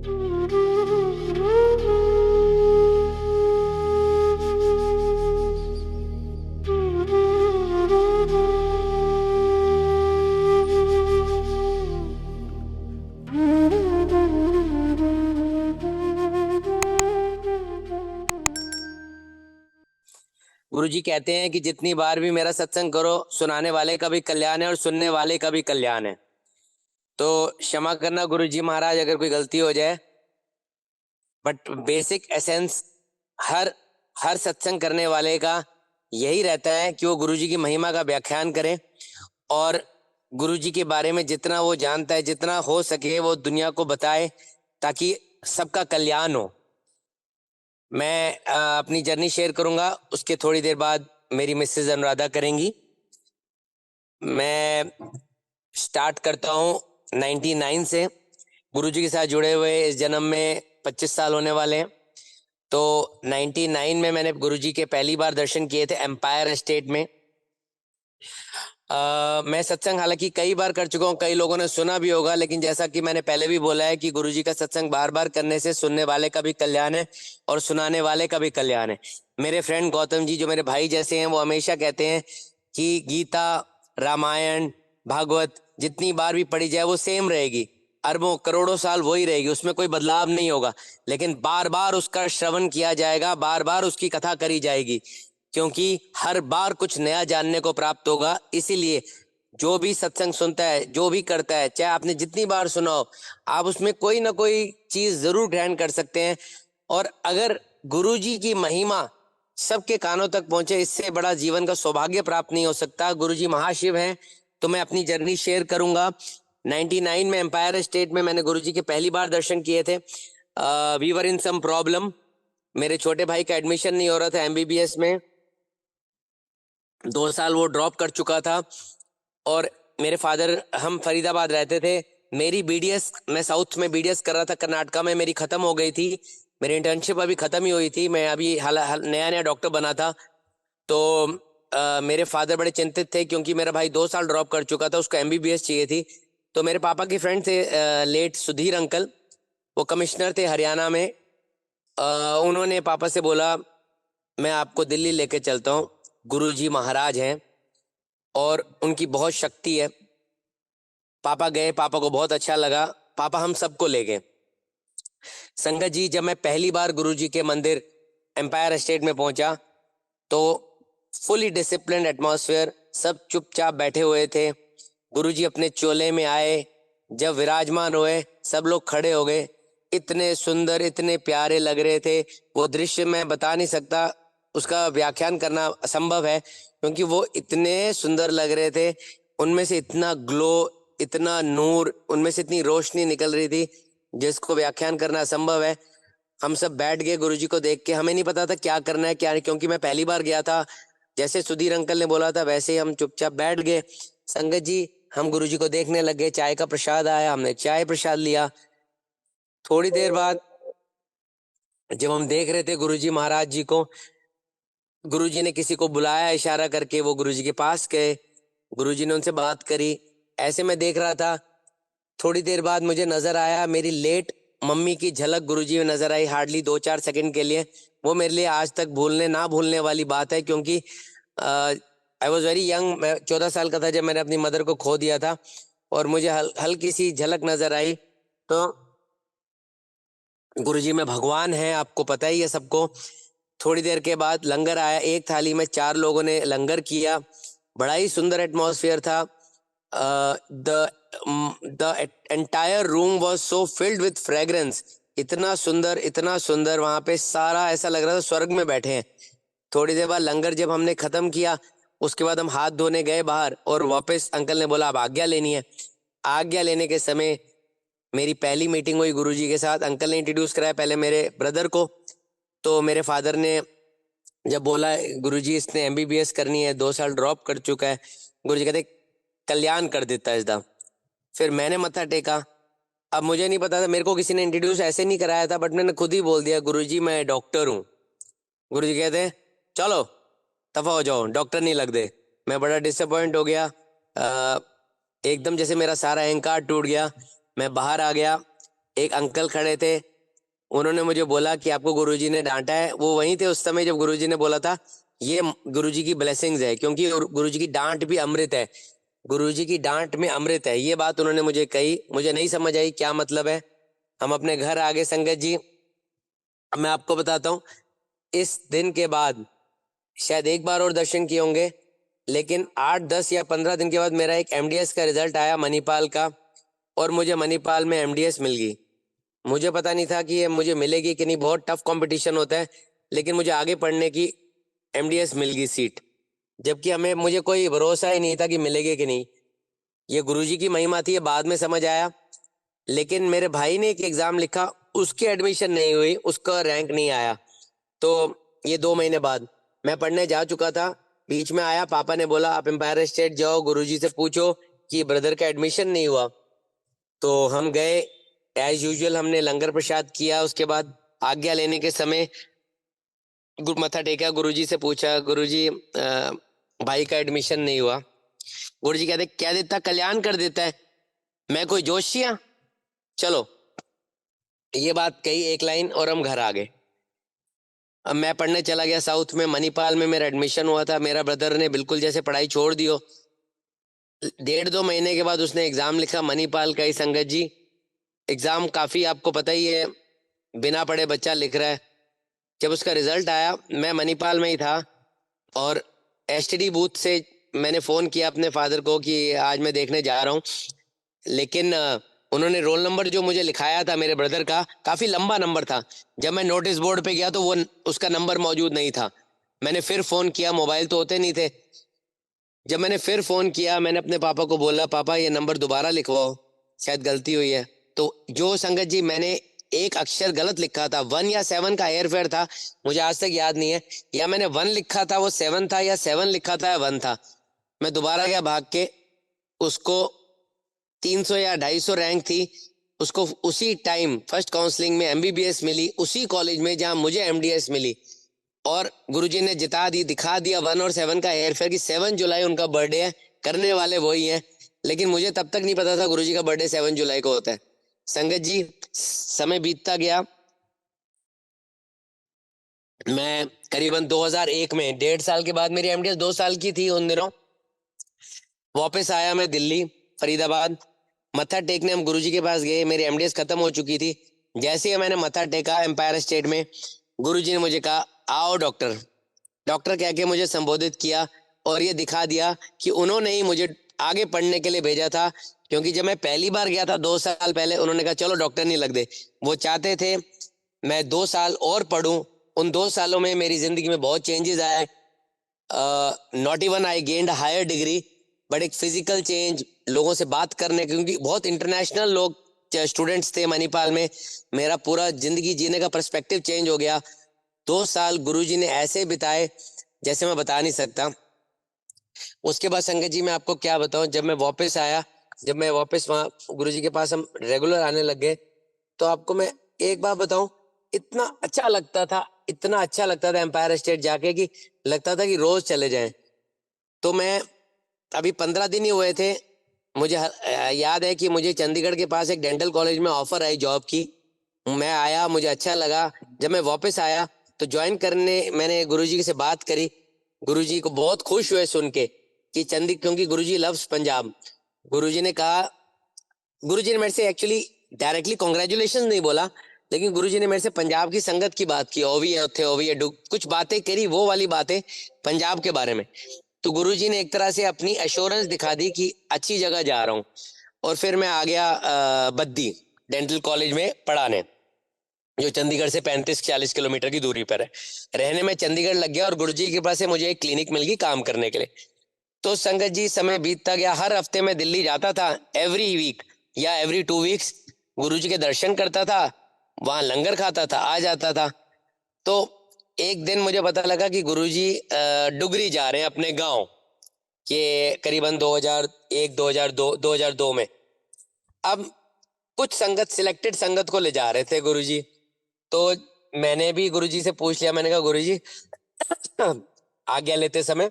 गुरुजी कहते हैं कि जितनी बार भी मेरा सत्संग करो, सुनाने वाले का भी कल्याण है और सुनने वाले का भी कल्याण है। तो क्षमा करना गुरुजी महाराज अगर कोई गलती हो जाए, बट बेसिक एसेंस हर हर सत्संग करने वाले का यही रहता है कि वो गुरुजी की महिमा का व्याख्यान करे और गुरुजी के बारे में जितना वो जानता है, जितना हो सके वो दुनिया को बताए, ताकि सबका कल्याण हो। मैं अपनी जर्नी शेयर करूंगा, उसके थोड़ी देर बाद मेरी मिसेज अनुराधा करेंगी। मैं स्टार्ट करता हूँ 99 से। गुरुजी के साथ जुड़े हुए इस जन्म में 25 साल होने वाले हैं। तो 99 में मैंने गुरुजी के पहली बार दर्शन किए थे एम्पायर एस्टेट में। मैं सत्संग हालांकि कई बार कर चुका हूँ, कई लोगों ने सुना भी होगा, लेकिन जैसा कि मैंने पहले भी बोला है कि गुरुजी का सत्संग बार बार करने से सुनने वाले का भी कल्याण है और सुनाने वाले का भी कल्याण है। मेरे फ्रेंड गौतम जी जो मेरे भाई जैसे हैं, वो हमेशा कहते हैं कि गीता, रामायण, भागवत जितनी बार भी पढ़ी जाए वो सेम रहेगी, अरबों करोड़ों साल वही रहेगी, उसमें कोई बदलाव नहीं होगा। लेकिन बार बार उसका श्रवण किया जाएगा, बार बार उसकी कथा करी जाएगी, क्योंकि हर बार कुछ नया जानने को प्राप्त होगा। इसीलिए जो भी सत्संग सुनता है, जो भी करता है, चाहे आपने जितनी बार सुना हो, आप उसमें कोई ना कोई चीज जरूर ग्रहण कर सकते हैं। और अगर गुरुजी की महिमा सबके कानों तक पहुंचे, इससे बड़ा जीवन का सौभाग्य प्राप्त नहीं हो सकता। गुरुजी महाशिव हैं। तो मैं अपनी जर्नी शेयर करूंगा। 99 में एम्पायर स्टेट में मैंने गुरुजी के पहली बार दर्शन किए थे। We were in some problem. मेरे छोटे भाई का एडमिशन नहीं हो रहा था एमबीबीएस में, 2 साल वो ड्रॉप कर चुका था। और मेरे फादर, हम फरीदाबाद रहते थे। मेरी बीडीएस, मैं साउथ में बीडीएस कर रहा था कर्नाटका में, मेरी खत्म हो गई थी। मेरी इंटर्नशिप अभी खत्म ही हुई थी, मैं अभी नया नया डॉक्टर बना था। तो मेरे फादर बड़े चिंतित थे क्योंकि मेरा भाई 2 साल ड्रॉप कर चुका था, उसको एमबीबीएस चाहिए थी। तो मेरे पापा के फ्रेंड थे लेट सुधीर अंकल, वो कमिश्नर थे हरियाणा में। उन्होंने पापा से बोला मैं आपको दिल्ली लेके चलता हूँ, गुरुजी महाराज हैं और उनकी बहुत शक्ति है। पापा गए, पापा को बहुत अच्छा लगा, पापा हम सबको ले गए। संगत जी, जब मैं पहली बार गुरुजी के मंदिर एम्पायर एस्टेट में पहुंचा तो फुली डिसिप्लिन्ड एटमॉस्फेयर, सब चुपचाप बैठे हुए थे। गुरुजी अपने चोले में आए, जब विराजमान हुए सब लोग खड़े हो गए। इतने सुंदर, इतने प्यारे लग रहे थे वो दृश्य, मैं बता नहीं सकता, उसका व्याख्यान करना असंभव है, क्योंकि वो इतने सुंदर लग रहे थे। उनमें से इतना ग्लो, इतना नूर, उनमें से इतनी रोशनी निकल रही थी जिसको व्याख्यान करना असंभव है। हम सब बैठ गए गुरुजी को देख के, हमें नहीं पता था क्या करना है क्या नहीं, क्योंकि मैं पहली बार गया था। जैसे सुधीर अंकल ने बोला था वैसे ही हम चुपचाप बैठ गए। संगत जी, हम गुरुजी को देखने लगे, चाय का प्रसाद आया, हमने चाय प्रसाद लिया। थोड़ी देर बाद जब हम देख रहे थे गुरुजी महाराज जी को, गुरुजी ने किसी को बुलाया इशारा करके, वो गुरुजी के पास गए, गुरुजी ने उनसे बात करी। ऐसे मैं देख रहा था। थोड़ी देर बाद मुझे नजर आया, मेरी लेट मम्मी की झलक गुरुजी में नजर आई, हार्डली 2-4 सेकंड के लिए। वो मेरे लिए आज तक भूलने वाली बात है, क्योंकि आई वॉज वेरी यंग। मैं 14 साल का था जब मैंने अपनी मदर को खो दिया था, और मुझे हल्की सी झलक नजर आई। तो गुरुजी में भगवान है, आपको पता ही है सबको। थोड़ी देर के बाद लंगर आया, एक थाली में 4 लोगों ने लंगर किया। बड़ा ही सुंदर एटमॉस्फेयर था। The entire room was so filled with fragrance. इतना सुंदर, इतना सुंदर, वहां पे सारा ऐसा लग रहा था स्वर्ग में बैठे हैं। थोड़ी देर बाद लंगर जब हमने खत्म किया, उसके बाद हम हाथ धोने गए बाहर, और वापस अंकल ने बोला अब आज्ञा लेनी है। आज्ञा लेने के समय मेरी पहली मीटिंग हुई गुरुजी के साथ। अंकल ने इंट्रोड्यूस कराया पहले मेरे ब्रदर को। तो मेरे फादर ने जब बोला गुरुजी इसने एमबीबीएस करनी है, 2 साल ड्रॉप कर चुका है, गुरुजी कहते कल्याण कर देता है इसका। फिर मैंने मत्था टेका। अब मुझे नहीं पता था, मेरे को किसी ने इंट्रोड्यूस ऐसे नहीं कराया था, बट मैंने खुद ही बोल दिया गुरुजी मैं डॉक्टर हूँ। गुरुजी कहते हैं चलो दफा हो जाओ, डॉक्टर नहीं लग दे। मैं बड़ा डिसअपॉइंट हो गया। एकदम जैसे मेरा सारा अहंकार टूट गया। मैं बाहर आ गया। एक अंकल खड़े थे, उन्होंने मुझे बोला कि आपको गुरुजी ने डांटा है। वो वहीं थे उस समय जब गुरुजी ने बोला था ये गुरुजी की ब्लेसिंग्स है, क्योंकि गुरुजी की डांट भी अमृत है, गुरुजी की डांट में अमृत है। ये बात उन्होंने मुझे कही, मुझे नहीं समझ आई क्या मतलब है। हम अपने घर आ गए संगत जी। अब मैं आपको बताता हूँ, इस दिन के बाद शायद एक बार और दर्शन किए होंगे, लेकिन 8 10 या 15 दिन के बाद मेरा एक एमडीएस का रिजल्ट आया मणिपाल का, और मुझे मणिपाल में एमडीएस मिल गई। मुझे पता नहीं था कि ये मुझे मिलेगी कि नहीं, बहुत टफ कंपटीशन होता है, लेकिन मुझे आगे पढ़ने की एमडीएस मिल गई सीट, जबकि मुझे कोई भरोसा ही नहीं था कि मिलेगी कि नहीं। ये गुरुजी की महिमा थी, ये बाद में समझ आया। लेकिन मेरे भाई ने एक एग्जाम लिखा, उसकी एडमिशन नहीं हुई, उसका रैंक नहीं आया। तो ये 2 महीने बाद मैं पढ़ने जा चुका था, बीच में आया, पापा ने बोला आप एम्पायर स्टेट जाओ, गुरुजी से पूछो कि ब्रदर का एडमिशन नहीं हुआ। तो हम गए, एज यूजुअल हमने लंगर प्रसाद किया। उसके बाद आज्ञा लेने के समय मत्था टेका, गुरुजी से पूछा, गुरुजी भाई का एडमिशन नहीं हुआ। गुरुजी कहते क्या देता, कल्याण कर देता है, मैं कोई जोशिया, चलो। ये बात कही, एक लाइन, और हम घर आ गए। अब मैं पढ़ने चला गया साउथ में, मणिपाल में मेरा एडमिशन हुआ था। मेरा ब्रदर ने बिल्कुल जैसे पढ़ाई छोड़ दी हो, 1.5 2 महीने के बाद उसने एग्जाम लिखा मणिपाल का ही संगत जी। एग्जाम काफी आपको पता ही है, बिना पढ़े बच्चा लिख रहा है। जब उसका रिजल्ट आया, मैं मणिपाल में ही था, और एसटीडी बूथ से मैंने फोन किया अपने फादर को कि आज मैं देखने जा रहा हूँ। लेकिन उन्होंने रोल नंबर जो मुझे लिखाया था मेरे ब्रदर का, काफी लंबा नंबर था। जब मैं नोटिस बोर्ड पे गया तो वो उसका नंबर मौजूद नहीं था। मैंने फिर फोन किया, मोबाइल तो होते नहीं थे। जब मैंने फिर फोन किया, मैंने अपने पापा को बोला पापा ये नंबर दोबारा लिखवाओ, शायद गलती हुई है। तो जो संगत जी मैंने एक अक्षर गलत लिखा था, 1 या 7 का एयर फेयर था, मुझे आज तक याद नहीं है, या मैंने 1 लिखा था वो 7 था, या 7 लिखा था या 1 था। मैं दोबारा गया भाग के, उसको 300 या 250 रैंक थी, उसको उसी टाइम फर्स्ट काउंसलिंग में एमबीबीएस मिली, उसी कॉलेज में जहां मुझे एमडीएस मिली। और गुरुजी ने जिता दी, दिखा दिया 1 और 7 का हेरफेर की। 7 जुलाई उनका बर्थडे है, करने वाले वही हैं, लेकिन मुझे तब तक नहीं पता था गुरुजी का बर्थडे 7 जुलाई को होता है। संगत जी, समय बीतता गया। मैं करीबन 2001 में, 1.5 साल के बाद, मेरी एमडीएस 2 साल की थी उन दिनों, वापस आया मैं दिल्ली फरीदाबाद। मत्था टेकने हम गुरुजी के पास गए, मेरी एमडीएस खत्म हो चुकी थी। जैसे ही मैंने मत्था टेका एम्पायर स्टेट में, गुरुजी ने मुझे कहा आओ डॉक्टर, डॉक्टर कह के मुझे संबोधित किया, और ये दिखा दिया कि उन्होंने ही मुझे आगे पढ़ने के लिए भेजा था। क्योंकि जब मैं पहली बार गया था 2 साल पहले, उन्होंने कहा चलो डॉक्टर नहीं लग दे। वो चाहते थे मैं 2 साल और पढ़ूं। उन 2 सालों में मेरी जिंदगी में बहुत चेंजेस आए। Not even I gained higher degree, but एक फिजिकल चेंज, लोगों से बात करने, क्योंकि बहुत इंटरनेशनल लोग स्टूडेंट्स थे मणिपाल में। मेरा पूरा जिंदगी जीने का पर्सपेक्टिव चेंज हो गया। 2 साल गुरुजी ने ऐसे बिताए जैसे मैं बता नहीं सकता। उसके बाद संगत जी मैं आपको क्या बताऊं, जब मैं वापस आया, जब मैं वापस वहाँ गुरुजी के पास हम रेगुलर आने लग गए, तो आपको मैं एक बात बताऊं, इतना अच्छा लगता था, इतना अच्छा लगता था एम्पायर स्टेट जाके कि लगता था कि रोज चले जाएं। तो मैं, अभी 15 दिन ही हुए थे, मुझे याद है कि मुझे चंडीगढ़ के पास एक डेंटल कॉलेज में ऑफर आई जॉब की। मैं आया, मुझे अच्छा लगा। जब मैं वापस आया तो ज्वाइन करने मैंने गुरुजी से बात करी। गुरुजी को बहुत खुश हुए सुन के कि क्योंकि गुरुजी लव्स पंजाब। गुरुजी ने कहा, गुरुजी ने मेरे से एक्चुअली डायरेक्टली कॉन्ग्रेचुलेशन नहीं बोला, लेकिन गुरुजी ने मेरे से पंजाब की संगत की बात की, ओवी है उत्थे, ओवी है कुछ बातें करी, वो वाली बातें पंजाब के बारे में। तो गुरुजी ने एक तरह से अपनी एश्योरेंस दिखा दी कि अच्छी जगह जा रहा हूँ। और फिर मैं आ गया बद्दी डेंटल कॉलेज में पढ़ाने, जो चंडीगढ़ से 35 40 किलोमीटर की दूरी पर है। रहने में चंडीगढ़ लग गया, और गुरुजी के पास से मुझे एक क्लिनिक मिल गई काम करने के लिए। तो संगत जी, समय बीतता गया, हर हफ्ते में दिल्ली जाता था, एवरी वीक या एवरी 2 वीक्स गुरुजी के दर्शन करता था, वहां लंगर खाता था, आ जाता था। तो एक दिन मुझे पता लगा कि गुरुजी डुगरी जा रहे हैं अपने गांव के, करीबन 2001 2002 2002 में। अब कुछ संगत, सिलेक्टेड संगत को ले जा रहे थे गुरुजी। तो मैंने भी गुरुजी से पूछ लिया, मैंने कहा गुरुजी आज्ञा लेते समय,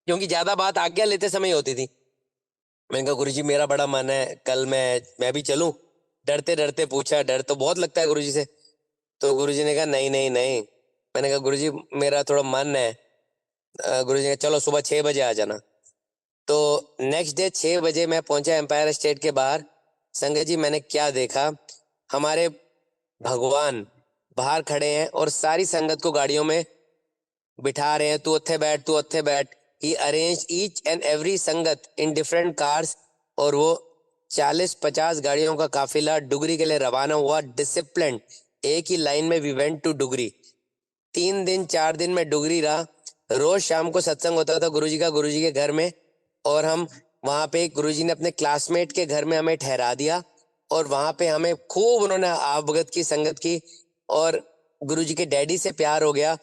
क्योंकि ज्यादा बात आज्ञा लेते समय होती थी, मैंने कहा गुरुजी मेरा बड़ा मन है कल मैं भी चलूं। डरते डरते पूछा, डर तो बहुत लगता है गुरुजी से। तो गुरुजी ने कहा नहीं नहीं नहीं। मैंने कहा गुरुजी मेरा थोड़ा मन है। गुरुजी ने कहा चलो सुबह 6 बजे आ जाना। तो नेक्स्ट डे 6 बजे मैं पहुंचा एम्पायर स्टेट के बाहर। संगत जी मैंने क्या देखा, हमारे भगवान बाहर खड़े हैं और सारी संगत को गाड़ियों में बिठा रहे हैं, तू उत्थे बैठ, तू उत्थे बैठ। ही अरेंज ईच एंड एवरी संगत इन डिफरेंट कार्स। और वो 40-50 गाड़ियों का काफिला डुगरी के लिए रवाना हुआ, डिसिप्लिन। एक ही लाइन में वी वेंट टू डुगरी। 3 दिन 4 दिन में डुगरी रहा। रोज शाम को सत्संग होता था गुरुजी का, गुरुजी के घर में। और हम वहां पे गुरुजी ने अपने क्लासमेट के घर में हमें ठहरा दिया, और वहां पे हमें खूब उन्होंने आवभगत की, संगत की। और गुरुजी के डैडी से प्यार हो गया।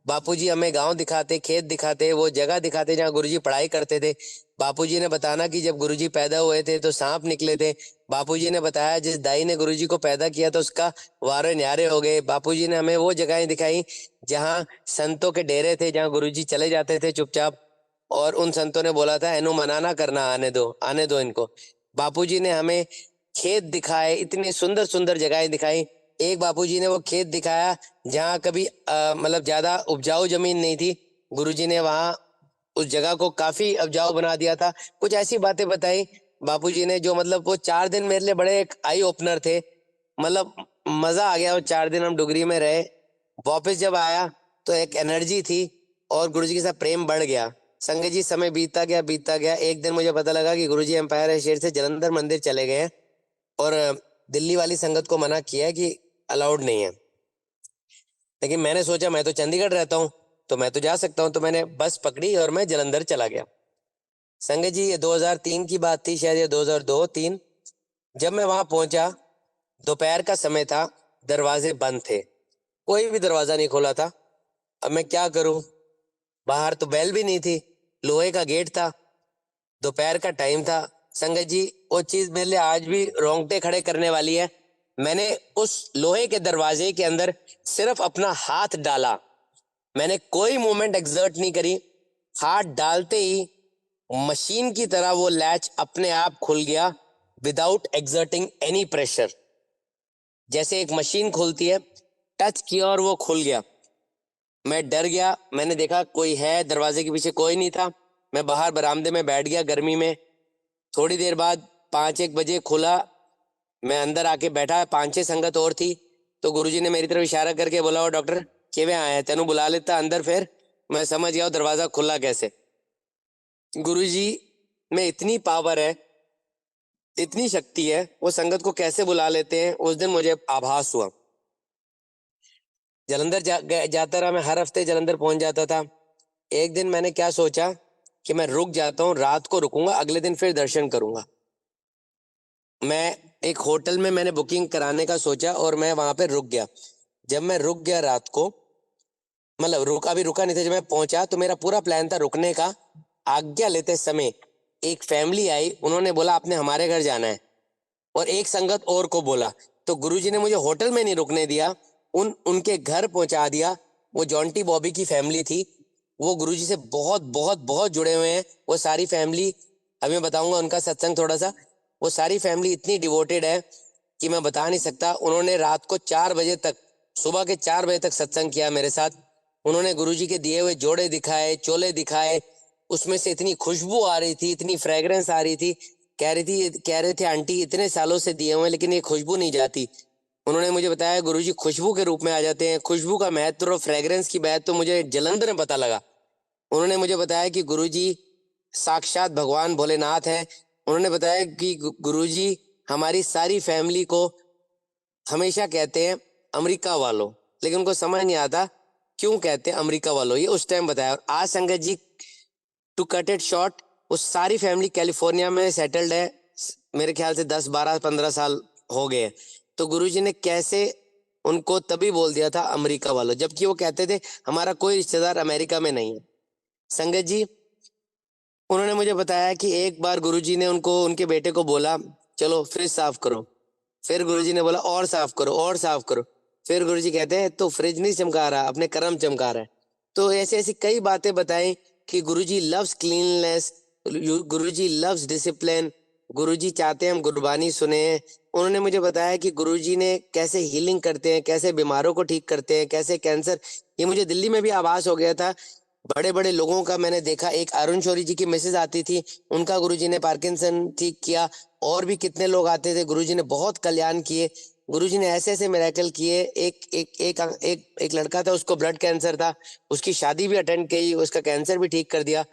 बापूजी हमें गांव दिखाते, खेत दिखाते, वो जगह दिखाते जहाँ गुरुजी पढ़ाई करते थे। बापूजी ने बताना कि जब गुरुजी पैदा हुए थे तो सांप निकले थे। बापूजी ने बताया जिस दाई ने गुरुजी को पैदा किया तो उसका वारे न्यारे हो गए। बापूजी ने हमें वो जगहें दिखाई जहाँ संतों के डेरे थे, जहाँ गुरुजी चले जाते थे चुपचाप। और उन संतों ने बोला था इन्हें मना ना करना, आने दो इनको। बापूजी ने हमें खेत दिखाए, इतनी सुंदर सुंदर जगहें दिखाई। एक बापूजी ने वो खेत दिखाया जहाँ कभी मतलब ज्यादा उपजाऊ जमीन नहीं थी, गुरुजी ने वहाँ उस जगह को काफी उपजाऊ बना दिया था। कुछ ऐसी बातें बताई बापूजी ने जो मतलब वो 4 दिन मेरे लिए बड़े एक आई ओपनर थे। मतलब मजा आ गया, वो 4 दिन हम डुगरी में रहे। वापस जब आया तो एक एनर्जी थी और गुरुजी के साथ प्रेम बढ़ गया। संगत जी समय बीतता गया बीतता गया। एक दिन मुझे पता लगा कि गुरुजी एम्पायर शहर से जलंधर मंदिर चले गए हैं, और दिल्ली वाली संगत को मना किया है कि अलाउड नहीं है। लेकिन मैंने सोचा मैं तो चंडीगढ़ रहता हूँ तो मैं तो जा सकता हूँ, तो मैंने बस पकड़ी और मैं जलंधर चला गया। संगत जी ये 2003 की बात थी, शायद ये 2002-3। जब मैं वहां पहुंचा दोपहर का समय था, दरवाजे बंद थे, कोई भी दरवाजा नहीं खोला था। अब मैं क्या करूं, बाहर तो बेल भी नहीं थी, लोहे का गेट था, दोपहर का टाइम था। संगत जी वो चीज मेरे लिए आज भी रोंगटे खड़े करने वाली है। मैंने उस लोहे के दरवाजे के अंदर सिर्फ अपना हाथ डाला, मैंने कोई मूवमेंट एक्सर्ट नहीं करी। हाथ डालते ही मशीन की तरह वो लैच अपने आप खुल गया, विदाउट एक्सर्टिंग एनी प्रेशर। जैसे एक मशीन खुलती है, टच किया और वो खुल गया। मैं डर गया, मैंने देखा कोई है, दरवाजे के पीछे कोई नहीं था। मैं बाहर बरामदे में बैठ गया गर्मी में। थोड़ी देर बाद 5-1 बजे खुला, मैं अंदर आके बैठा, 5-6 संगत और थी। तो गुरुजी ने मेरी तरफ इशारा करके बोला वो डॉक्टर केवे आए हैं, तेनू बुला लेता अंदर। फिर मैं समझ गया दरवाजा खुला कैसे। गुरुजी में इतनी पावर है, इतनी शक्ति है, वो संगत को कैसे बुला लेते हैं, उस दिन मुझे आभास हुआ। जलंधर जाता रहा मैं, हर हफ्ते जलंधर पहुंच जाता था। एक दिन मैंने क्या सोचा कि मैं रुक जाता हूँ, रात को रुकूंगा, अगले दिन फिर दर्शन करूंगा। मैं एक होटल में मैंने बुकिंग कराने का सोचा और मैं वहां पे रुक गया। जब मैं रुक गया रात को, मतलब रुका नहीं था, जब मैं पहुंचा तो मेरा पूरा प्लान था रुकने का। आज्ञा लेते समय एक फैमिली आई, उन्होंने बोला आपने हमारे घर जाना है, और एक संगत और को बोला। तो गुरुजी ने मुझे होटल में नहीं रुकने दिया, उनके घर पहुंचा दिया। वो जॉन्टी बॉबी की फैमिली थी, वो गुरुजी से बहुत बहुत बहुत जुड़े हुए हैं। वो सारी फैमिली, अभी मैं बताऊंगा उनका सत्संग थोड़ा सा। वो सारी फैमिली इतनी डिवोटेड है कि मैं बता नहीं सकता। उन्होंने रात को 4 बजे तक, सुबह के 4 बजे तक सत्संग किया मेरे साथ। उन्होंने गुरुजी के दिए हुए जोड़े दिखाए, चोले दिखाए, उसमें से इतनी खुशबू आ रही थी, इतनी फ्रेग्रेंस आ रही थी। कह रहे थे आंटी इतने सालों से दिए हुए लेकिन ये खुशबू नहीं जाती। उन्होंने मुझे बताया गुरुजी खुशबू के रूप में आ जाते हैं। खुशबू का महत्व और फ्रेग्रेंस की बात तो मुझे जलंधर में पता लगा। उन्होंने मुझे बताया कि गुरुजी साक्षात भगवान भोलेनाथ हैं। उन्होंने बताया कि गुरुजी हमारी सारी फैमिली को हमेशा कहते हैं अमेरिका वालों, लेकिन उनको समझ नहीं आता क्यों कहते हैं अमेरिका वालों, ये उस टाइम बताया। और आज संगत जी टू कट इट शॉर्ट, वो सारी फैमिली कैलिफोर्निया में सेटल्ड है, मेरे ख्याल से 10-12-15 साल हो गए। तो गुरुजी ने कैसे उनको तभी बोल दिया था अमेरिका वालों, जबकि वो कहते थे हमारा कोई रिश्तेदार अमेरिका में नहीं है। संगत जी उन्होंने मुझे बताया कि एक बार गुरुजी ने उनको, उनके बेटे को बोला चलो फ्रिज साफ करो। फिर गुरुजी ने बोला और साफ करो और साफ करो। फिर गुरुजी कहते हैं तो फ्रिज नहीं चमका रहा, अपने कर्म चमका रहा है। तो ऐसी ऐसी कई बातें बताई कि गुरुजी लव्स क्लीननेस, गुरुजी लव्स डिसिप्लिन। गुरुजी चाहते हैं हम गुरबानी सुने। उन्होंने मुझे बताया कि गुरुजी ने कैसे हीलिंग करते हैं, कैसे बीमारों को ठीक करते हैं, कैसे कैंसर। ये मुझे दिल्ली में भी आभास हो गया था। बड़े बड़े लोगों का मैंने देखा, एक अरुण शौरी जी की मिसेज आती थी, उनका गुरुजी ने पार्किंसन ठीक किया। और भी कितने लोग आते थे, गुरुजी ने बहुत कल्याण किए। गुरुजी ने ऐसे ऐसे मिरेकल किए। एक एक एक एक एक लड़का था, उसको ब्लड कैंसर था, उसकी शादी भी अटेंड की, उसका कैंसर भी ठीक कर दिया।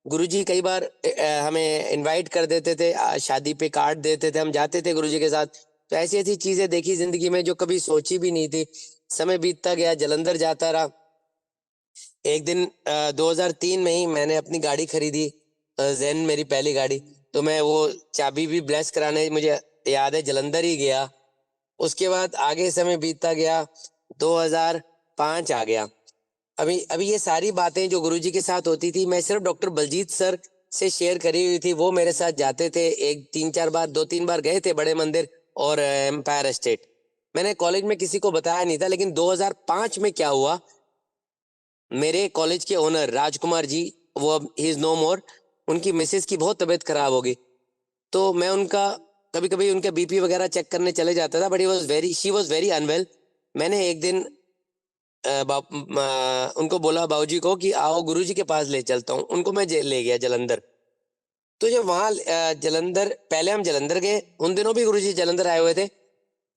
गुरुजी कई बार हमें इनवाइट कर देते थे, शादी पे कार्ड देते थे, हम जाते थे गुरुजी के साथ। तो ऐसी ऐसी चीजें देखी जिंदगी में जो कभी सोची भी नहीं थी। समय बीतता गया, जलंधर जाता रहा। एक दिन 2003 में ही मैंने अपनी गाड़ी खरीदी, जेन मेरी पहली गाड़ी। तो मैं वो चाबी भी ब्लेस कराने, मुझे याद है, जलंधर ही गया। उसके बाद आगे समय बीतता गया, 2005 आ गया। अभी अभी ये सारी बातें जो गुरुजी के साथ होती थी, मैं सिर्फ डॉक्टर बलजीत सर से शेयर करी हुई थी। वो मेरे साथ जाते थे, एक तीन चार बार, दो तीन बार गए थे बड़े मंदिर और एम्पायर स्टेट। मैंने कॉलेज में किसी को बताया नहीं था, लेकिन 2005 में क्या हुआ, मेरे कॉलेज के ओनर राजकुमार जी, वो अब ही इज नो मोर, उनकी मिसेज की बहुत तबीयत खराब हो गई। तो मैं उनका कभी कभी उनका बीपी वगैरह चेक करने चले जाता था, but she was very unwell. मैंने एक दिन उनको बोला, बाबूजी को, कि आओ गुरुजी के पास ले चलता हूँ। उनको मैं ले गया जलंधर। तो जब वहाँ जलंधर, पहले हम जलंधर गए, उन दिनों भी गुरुजी जलंधर आए हुए थे।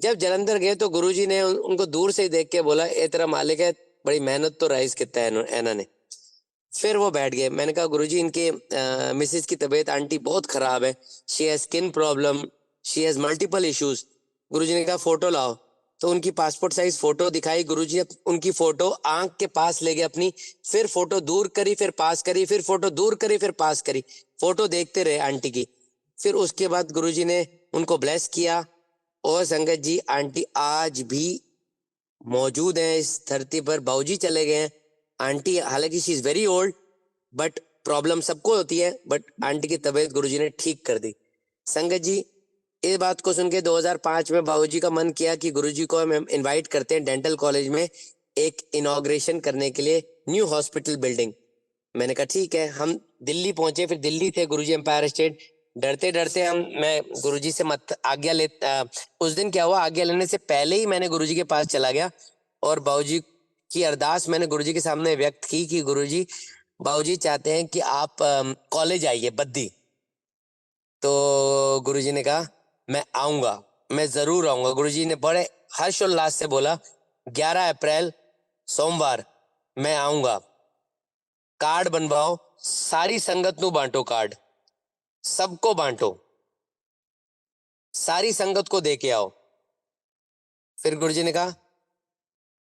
जब जलंधर गए तो गुरुजी ने उनको दूर से ही देख के बोला, ए तेरा मालिक है, बड़ी मेहनत तो राइस कितना है एना ने। फिर वो बैठ गए। मैंने कहा, गुरुजी इनके मिसेज की तबीयत आंटी बहुत खराब है, she has skin problem, she has multiple issues. Guruji ने कहा फोटो लाओ। तो उनकी पासपोर्ट साइज फोटो दिखाई। गुरुजी उनकी फोटो आंख के पास ले गए अपनी, फिर फोटो दूर करी, फिर पास करी, फिर फोटो दूर करी, फिर पास करी। फोटो देखते रहे आंटी की। फिर उसके बाद गुरुजी ने उनको ब्लेस किया। और संगत जी, आंटी आज भी मौजूद हैं इस धरती पर। बाबूजी चले गए हैं, आंटी हालांकि she is very old, but problem सबको होती है, बट आंटी की तबीयत गुरुजी ने ठीक कर दी। संगत जी, इस बात को सुन के 2005 में बाबूजी का मन किया कि गुरुजी को हम इनवाइट करते हैं डेंटल कॉलेज में एक इनॉग्रेशन करने के लिए, न्यू हॉस्पिटल बिल्डिंग। मैंने कहा ठीक है। हम दिल्ली पहुंचे, फिर दिल्ली थे गुरुजी एम्पायर स्टेट। डरते डरते मैं गुरुजी से मत आज्ञा ले उस दिन क्या हुआ, आज्ञा लेने से पहले ही मैंने गुरुजी के पास चला गया और बाबूजी की अरदास मैंने गुरुजी के सामने व्यक्त की कि गुरुजी, बाबूजी चाहते हैं कि आप कॉलेज आइए बद्दी। तो गुरुजी ने कहा, मैं आऊंगा, मैं जरूर आऊंगा। गुरुजी ने बड़े हर्षोल्लास से बोला, 11 अप्रैल सोमवार मैं आऊंगा। कार्ड बनवाओ, सारी संगत नु बांटो, कार्ड सबको बांटो, सारी संगत को दे के आओ। फिर गुरुजी ने कहा,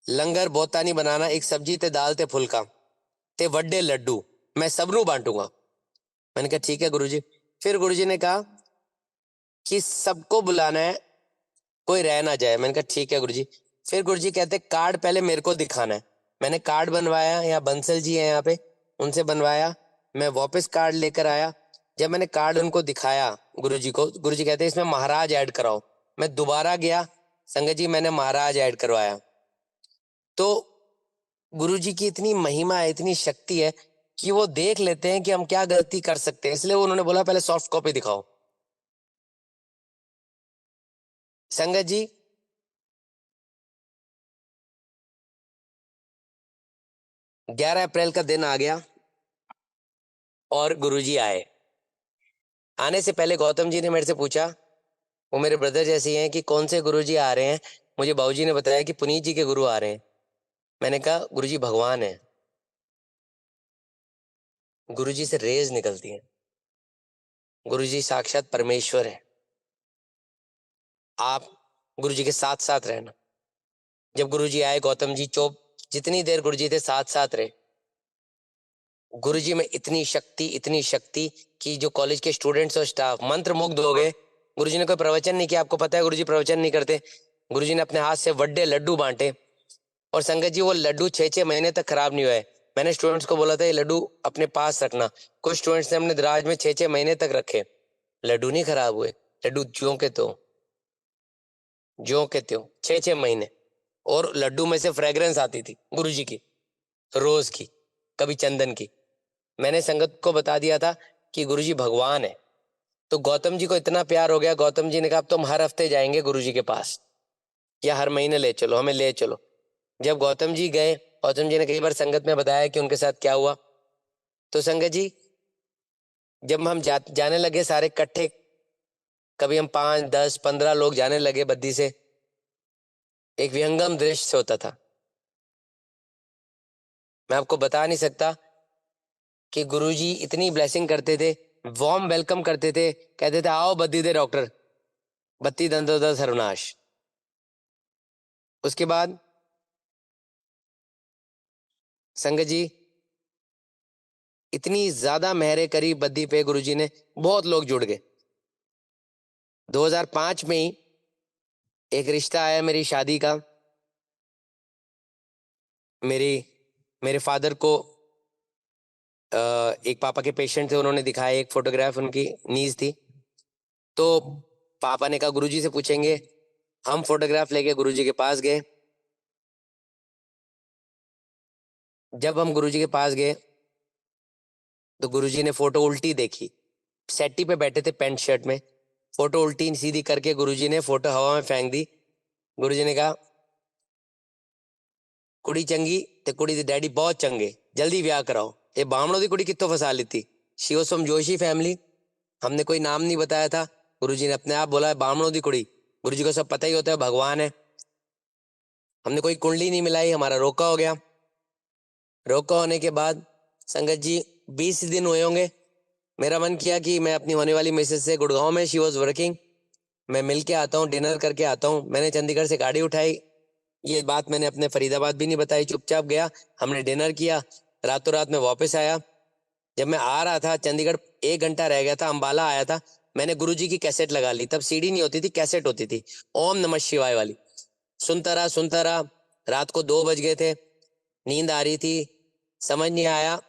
लंगर बहुता नहीं बनाना, एक सब्जी ते दाल ते फुल्का ते वड्डे लड्डू, मैं सबनू बांटूंगा। मैंने कहा ठीक है गुरुजी। फिर गुरुजी ने कहा कि सबको बुलाना है, कोई रह ना जाए। मैंने कहा ठीक है गुरुजी। फिर गुरुजी कहते, कार्ड पहले मेरे को दिखाना है। मैंने कार्ड बनवाया, यहाँ बंसल जी है यहाँ पे, उनसे बनवाया। मैं वापस कार्ड लेकर आया। जब मैंने कार्ड उनको दिखाया गुरुजी को, गुरुजी कहते इसमें महाराज ऐड कराओ। मैं दोबारा गया, संगत जी मैंने महाराज ऐड करवाया। तो गुरुजी की इतनी महिमा है, इतनी शक्ति है कि वो देख लेते हैं कि हम क्या गलती कर सकते हैं, इसलिए उन्होंने बोला पहले सॉफ्ट कॉपी दिखाओ। संगत जी, 11 अप्रैल का दिन आ गया और गुरुजी आए। आने से पहले गौतम जी ने मेरे से पूछा, वो मेरे ब्रदर जैसे ही हैं, कि कौन से गुरुजी आ रहे हैं। मुझे बाबूजी ने बताया कि पुनीत जी के गुरु आ रहे हैं। मैंने कहा गुरुजी भगवान है, गुरुजी से रेज निकलती है, गुरुजी साक्षात परमेश्वर है। आप गुरुजी के साथ साथ रहना। जब गुरुजी आए, गौतम जी चुप, जितनी देर गुरुजी थे साथ साथ रहे। गुरुजी में इतनी शक्ति कि जो कॉलेज के स्टूडेंट्स और स्टाफ मंत्र मुग्ध हो गए। गुरुजी ने कोई प्रवचन नहीं किया, आपको पता है गुरुजी प्रवचन नहीं करते। गुरुजी ने अपने हाथ से वड्डे लड्डू बांटे। और संगत जी, वो लड्डू 6-6 महीने तक खराब नहीं हुए। मैंने स्टूडेंट्स को बोला था ये लड्डू अपने पास रखना। कुछ स्टूडेंट्स ने अपने दराज में 6-6 महीने तक रखे, लड्डू नहीं खराब हुए। लड्डू ज्यो के त्यों 6-6 महीने। और लड्डू में से फ्रेग्रेंस आती थी गुरुजी की, रोज की, कभी चंदन की। मैंने संगत को बता दिया था कि गुरुजी भगवान है। तो गौतम जी को इतना प्यार हो गया, गौतम जी ने कहा अब तुम हर हफ्ते जाएंगे गुरुजी के पास, या हर महीने ले चलो, हमें ले चलो। जब गौतम जी गए, गौतम जी ने कई बार संगत में बताया कि उनके साथ क्या हुआ। तो संगत जी, जब हम जाने लगे सारे इकट्ठे, कभी हम 5, 10, 15 लोग जाने लगे बद्दी से, एक विहंगम दृश्य होता था। मैं आपको बता नहीं सकता कि गुरुजी इतनी ब्लेसिंग करते थे, वार्म वेलकम करते थे, कहते थे आओ बद्दी दे डॉक्टर, बत्ती दंतोदर सर्वनाश। उसके बाद संगत जी इतनी ज्यादा मेहरे करी बद्दी पे गुरुजी ने, बहुत लोग जुड़ गए। 2005 में ही एक रिश्ता आया मेरी शादी का। मेरी मेरे फादर को एक पापा के पेशेंट थे, उन्होंने दिखाया एक फोटोग्राफ, उनकी नीज थी। तो पापा ने कहा गुरुजी से पूछेंगे। हम फोटोग्राफ लेके गुरुजी के पास गए। जब हम गुरुजी के पास गए तो गुरुजी ने फोटो उल्टी देखी। सेट्टी पे बैठे थे पेंट शर्ट में, फोटो उल्टी सीधी करके गुरुजी ने फोटो हवा में फेंक दी। गुरुजी ने कहा कुड़ी चंगी ते कुड़ी दे डैडी बहुत चंगे, जल्दी ब्याह कराओ। ये बामणों दी कुड़ी कित्तों फंसा ली थी। She was from Joshi family. हमने कोई नाम नहीं बताया था, गुरुजी ने अपने आप बोला है बामणों दी कुड़ी। गुरुजी को सब पता ही होता है, भगवान है। हमने कोई कुंडली नहीं मिलाई, हमारा रोका हो गया। रोका होने के बाद संगत जी 20 दिन हुए होंगे, मेरा मन किया कि मैं अपनी होने वाली मिसेज से, गुड़गांव में शी वॉज वर्किंग, मैं मिल के आता हूँ, डिनर करके आता हूँ। मैंने चंडीगढ़ से गाड़ी उठाई। ये बात मैंने अपने फरीदाबाद भी नहीं बताई, चुपचाप गया, हमने डिनर किया, रातों रात में वापस आया। जब मैं आ रहा था चंडीगढ़, 1 घंटा रह गया था, अंबाला आया था, मैंने गुरुजी की कैसेट लगा ली। तब सीडी नहीं होती थी, कैसेट होती थी, ओम नमः शिवाय वाली। सुनता रहा। रात को 2 बज गए थे, नींद आ रही थी, समझ नहीं आया।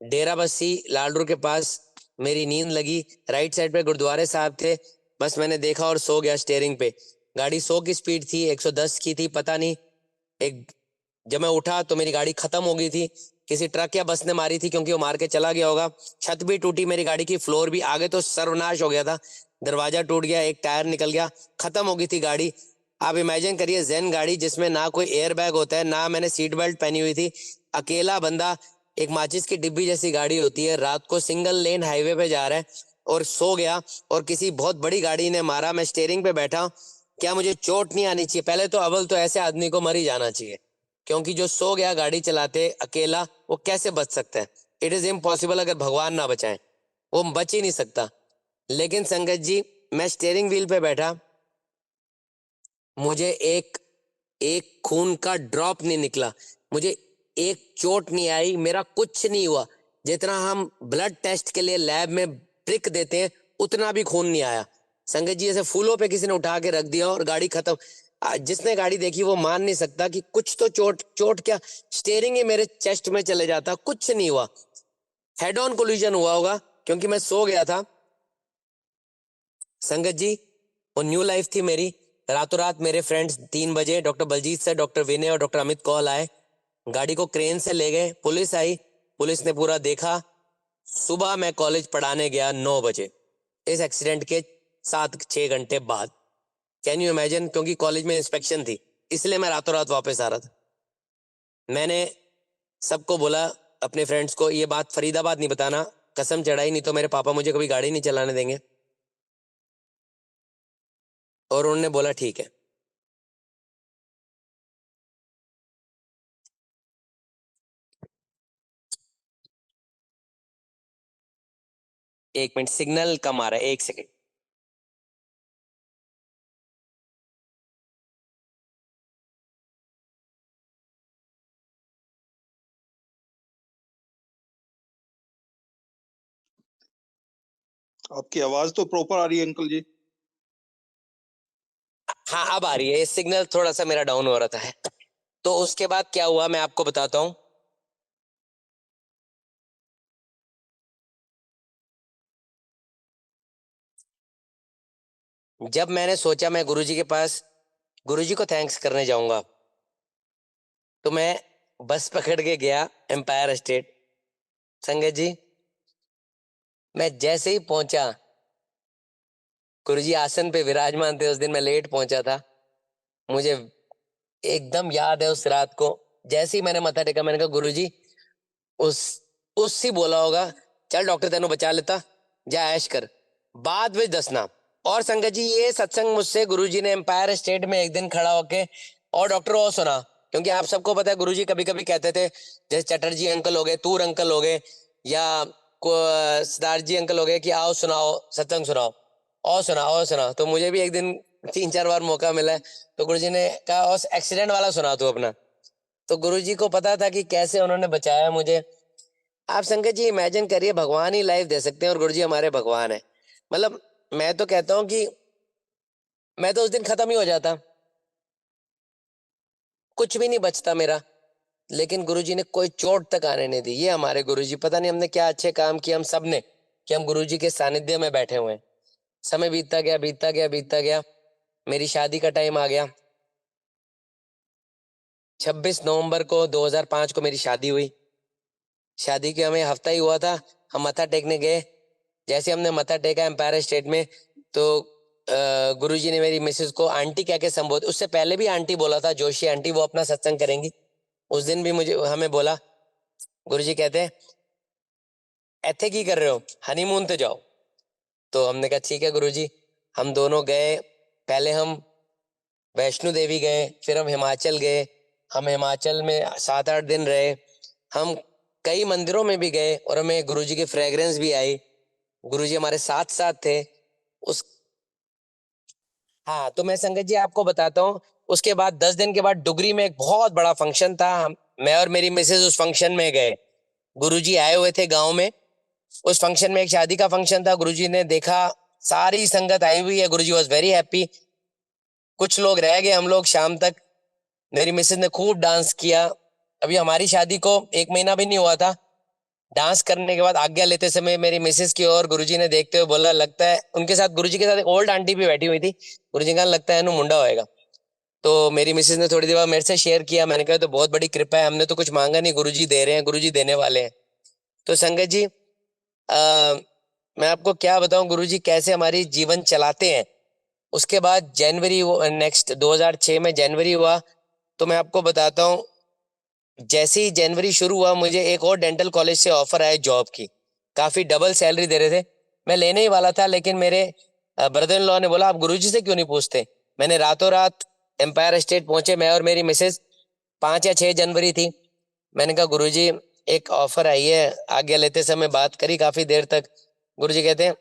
डेरा बस्सी लालडू के पास मेरी नींद लगी। राइट साइड पे गुरुद्वारे साहब थे, बस मैंने देखा और सो गया स्टेयरिंग पे। गाड़ी 100 की स्पीड थी, 110 की थी, पता नहीं। एक जब मैं उठा तो मेरी गाड़ी खत्म हो गई थी, किसी ट्रक या बस ने मारी थी, क्योंकि वो मार के चला गया होगा। छत भी टूटी मेरी गाड़ी की, फ्लोर भी, आगे तो सर्वनाश हो गया था, दरवाजा टूट गया, एक टायर निकल गया, खत्म हो गई थी गाड़ी। आप इमेजिन करिए, जेन गाड़ी जिसमें ना कोई एयर बैग होता है, ना मैंने सीट बेल्ट पहनी हुई थी, अकेला बंदा, एक माचिस की डिब्बी जैसी गाड़ी होती है, रात को सिंगल लेन हाईवे पे जा रहा है, और सो गया, और किसी बहुत बड़ी गाड़ी ने मारा। मैं स्टेयरिंग पे बैठा, क्या मुझे चोट नहीं आनी चाहिए? पहले तो अव्वल तो ऐसे आदमी को मर ही जाना चाहिए, क्योंकि जो सो गया गाड़ी चलाते अकेला, वो कैसे बच सकता है? इट इज इम्पॉसिबल, अगर भगवान ना बचाए, वो बच ही नहीं सकता। लेकिन संगत जी, मैं स्टेयरिंग व्हील पे बैठा, मुझे एक एक खून का ड्रॉप नहीं निकला, मुझे एक चोट नहीं आई, मेरा कुछ नहीं हुआ। जितना हम ब्लड टेस्ट के लिए लैब में प्रिक देते हैं, उतना भी खून नहीं आया। संगत जी, ऐसे फूलों पे किसी ने उठा के रख दिया और गाड़ी खत्म। जिसने गाड़ी देखी वो मान नहीं सकता कि कुछ तो चोट, चोट क्या, स्टेयरिंग ही मेरे चेस्ट में चले जाता, कुछ नहीं हुआ। हेड ऑन कोलिजन हुआ होगा, क्योंकि मैं सो गया था। संगत जी, वो न्यू लाइफ थी मेरी। रातों रात मेरे फ्रेंड्स 3 बजे, डॉक्टर बलजीत सर, डॉक्टर विनय और डॉक्टर अमित कौल आए, गाड़ी को क्रेन से ले गए, पुलिस आई, पुलिस ने पूरा देखा। सुबह मैं कॉलेज पढ़ाने गया 9 बजे, इस एक्सीडेंट के 7-6 घंटे बाद। Can you imagine? क्योंकि कॉलेज में इंस्पेक्शन थी, इसलिए मैं रातों रात वापस आ रहा था। मैंने सबको बोला, अपने फ्रेंड्स को, ये बात फरीदाबाद नहीं बताना, कसम चढ़ाई, नहीं तो मेरे पापा मुझे कभी गाड़ी नहीं चलाने देंगे। और उन्होंने बोला ठीक है। एक मिनट, सिग्नल कम आ रहा है, 1 सेकेंड। आपकी आवाज तो प्रॉपर आ रही है अंकल जी। हाँ अब आ रही है, सिग्नल थोड़ा सा मेरा डाउन हो रहा था। तो उसके बाद क्या हुआ मैं आपको बताता हूँ। जब मैंने सोचा मैं गुरुजी के पास, गुरुजी को थैंक्स करने जाऊंगा, तो मैं बस पकड़ के गया एम्पायर स्टेट। संगत जी, मैं जैसे ही पहुंचा, गुरुजी आसन पे विराजमान थे। उस दिन मैं लेट पहुंचा था। मुझे एकदम याद है उस रात को, जैसे ही मैंने मत्था टेका मैंने कहा गुरुजी, उस उससे बोला होगा चल डॉक्टर तेनों बचा लेता, जा ऐश कर, बाद में दसना। और संगत जी ये सत्संग मुझसे गुरुजी ने एम्पायर स्टेट में एक दिन खड़ा होके और डॉक्टर और सुना। क्योंकि आप सबको पता है गुरुजी कभी कभी कहते थे, जैसे चटर्जी अंकल हो गए, तूर अंकल हो गए, या सिद्धार्थ जी अंकल हो गए, कि आओ सुनाओ सत्संग सुनाओ, और सुना। तो मुझे भी एक दिन 3-4 बार मौका मिला है, तो गुरुजी ने कहा और एक्सीडेंट वाला सुना तू अपना। तो गुरुजी को पता था कि कैसे उन्होंने बचाया मुझे। आप संगत जी इमेजिन करिए, भगवान ही लाइफ दे सकते हैं और गुरुजी हमारे भगवान है। मतलब मैं तो कहता हूँ कि मैं तो उस दिन खत्म ही हो जाता, कुछ भी नहीं बचता मेरा, लेकिन गुरुजी ने कोई चोट तक आने नहीं दी। ये हमारे गुरुजी, पता नहीं हमने क्या अच्छे काम किए हम सब ने, कि हम गुरुजी के सानिध्य में बैठे हुए हैं। समय बीतता गया। मेरी शादी का टाइम आ गया। 26 नवंबर को 2005 को मेरी शादी हुई। शादी के हमें हफ्ता ही हुआ था, हम मत्था टेकने गए। जैसे हमने मत्था टेका एम्पायर स्टेट में, तो गुरुजी ने मेरी मिसेस को आंटी कह के संबोधित, उससे पहले भी आंटी बोला था, जोशी आंटी, वो अपना सत्संग करेंगी। उस दिन भी मुझे हमें बोला, गुरुजी कहते हैं ऐथे की कर रहे हो, हनीमून पे जाओ। तो हमने कहा ठीक है गुरुजी। हम दोनों गए। पहले हम वैष्णो देवी गए, फिर हम हिमाचल गए। हम हिमाचल में 7-8 दिन रहे। हम कई मंदिरों में भी गए और हमें गुरुजी की फ्रेग्रेंस भी आई। गुरुजी हमारे साथ साथ थे उस। हाँ, तो मैं संगत जी आपको बताता हूँ। उसके बाद 10 दिन के बाद डुगरी में एक बहुत बड़ा फंक्शन था। मैं और मेरी मिसेज उस फंक्शन में गए। गुरुजी आए हुए थे गांव में। उस फंक्शन में एक शादी का फंक्शन था। गुरुजी ने देखा सारी संगत आई हुई है, गुरुजी वॉज वेरी हैप्पी। कुछ लोग रह गए, हम लोग शाम तक। मेरी मिसेज ने खूब डांस किया। अभी हमारी शादी को 1 महीना भी नहीं हुआ था। डांस करने के बाद आज्ञा लेते समय मेरी मिसेज की ओर गुरुजी ने देखते हुए बोला, लगता है उनके साथ, गुरुजी के साथ एक ओल्ड आंटी भी बैठी हुई थी। गुरुजी का लगता है इन्हें मुंडा होएगा। तो मेरी मिसेज ने थोड़ी देर बाद मेरे से शेयर किया। मैंने कहा तो बहुत बड़ी कृपा है, हमने तो कुछ मांगा नहीं, गुरुजी दे रहे हैं, गुरुजी देने वाले हैं। तो संगत जी मैं आपको क्या बताऊं गुरुजी कैसे हमारी जीवन चलाते हैं। उसके बाद जनवरी, नेक्स्ट 2006 में जनवरी हुआ। तो मैं आपको बताता हूँ, जैसे ही जनवरी शुरू हुआ मुझे एक और डेंटल कॉलेज से ऑफर आया जॉब की। काफी डबल सैलरी दे रहे थे। मैं लेने ही वाला था, लेकिन मेरे ब्रदर इन लॉ ने बोला आप गुरुजी से क्यों नहीं पूछते। मैंने रातों रात एम्पायर स्टेट पहुंचे, मैं और मेरी मिसेज। 5 या 6 जनवरी थी। मैंने कहा गुरुजी एक ऑफर आई है। आज्ञा लेते समय बात करी काफी देर तक। गुरुजी कहते हैं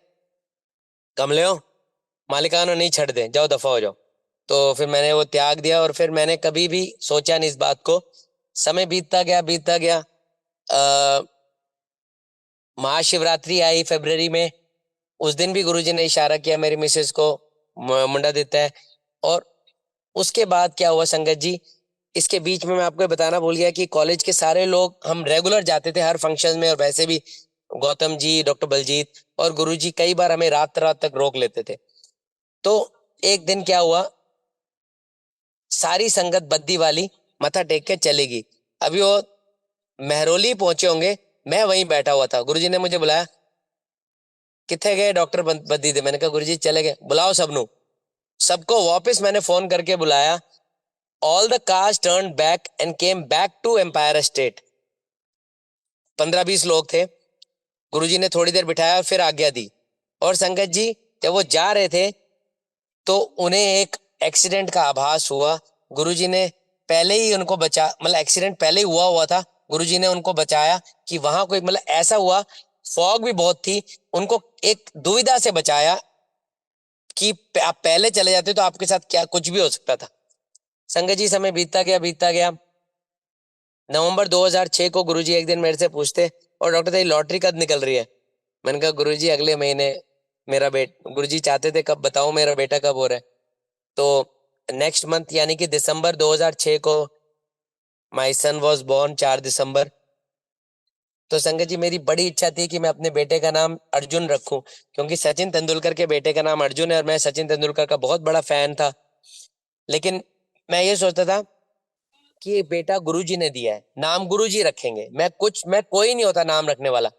कमले हो, मालिकाना नहीं छੱਡ दे, जाओ दफा हो जाओ। तो फिर मैंने वो त्याग दिया और फिर मैंने कभी भी सोचा नहीं इस बात को। समय बीतता गया। आ, महाशिवरात्रि आई फरवरी में। उस दिन भी गुरुजी ने इशारा किया मेरी मिसेस को, मुंडा देता है। और उसके बाद क्या हुआ संगत जी, इसके बीच में मैं आपको बताना भूल गया कि कॉलेज के सारे लोग हम रेगुलर जाते थे हर फंक्शन में, और वैसे भी गौतम जी, डॉक्टर बलजीत और गुरुजी कई बार हमें रात रात तक रोक लेते थे। तो एक दिन क्या हुआ, सारी संगत बद्दी वाली मत्था टेक के चलेगी। अभी वो महरौली पहुंचे होंगे, मैं वहीं बैठा हुआ था। गुरुजी ने मुझे बुलाया, किथे गए डॉक्टर बद्दी थे। मैंने कहा गुरुजी चले गए, बुलाओ सबनू। सबको वापस मैंने फोन करके बुलाया। All the cars turn back and came back to Empire State. 15-20 लोग थे। गुरुजी ने थोड़ी देर बिठाया, फिर आज्ञा दी। और संगत जी जब वो जा रहे थे तो उन्हें एक एक्सीडेंट का आभास हुआ। गुरुजी ने पहले ही उनको बचा, मतलब एक्सीडेंट पहले ही हुआ था। गुरुजी ने उनको बचाया कि वहां कोई, मतलब ऐसा हुआ, फॉग भी बहुत थी, उनको एक दुविधा से बचाया कि आप पहले चले जाते तो आपके साथ क्या कुछ भी हो सकता था। संगत जी समय बीतता गया। नवंबर 2006 को गुरुजी एक दिन मेरे से पूछते, और डॉक्टर तेरी लॉटरी कब निकल रही है। मैंने कहा गुरुजी अगले महीने। गुरुजी चाहते थे कब बताऊं मेरा बेटा कब हो रहा है। तो नेक्स्ट मंथ यानी कि दिसंबर 2006 को माय सन वाज बोर्न, 4 दिसंबर। तो संगत जी मेरी बड़ी इच्छा थी कि मैं अपने बेटे का नाम अर्जुन रखूं, क्योंकि सचिन तेंदुलकर के बेटे का नाम अर्जुन है और मैं सचिन तेंदुलकर का बहुत बड़ा फैन था। लेकिन मैं ये सोचता था कि ये बेटा गुरुजी ने दिया है, नाम गुरुजी रखेंगे, मैं कोई नहीं होता नाम रखने वाला।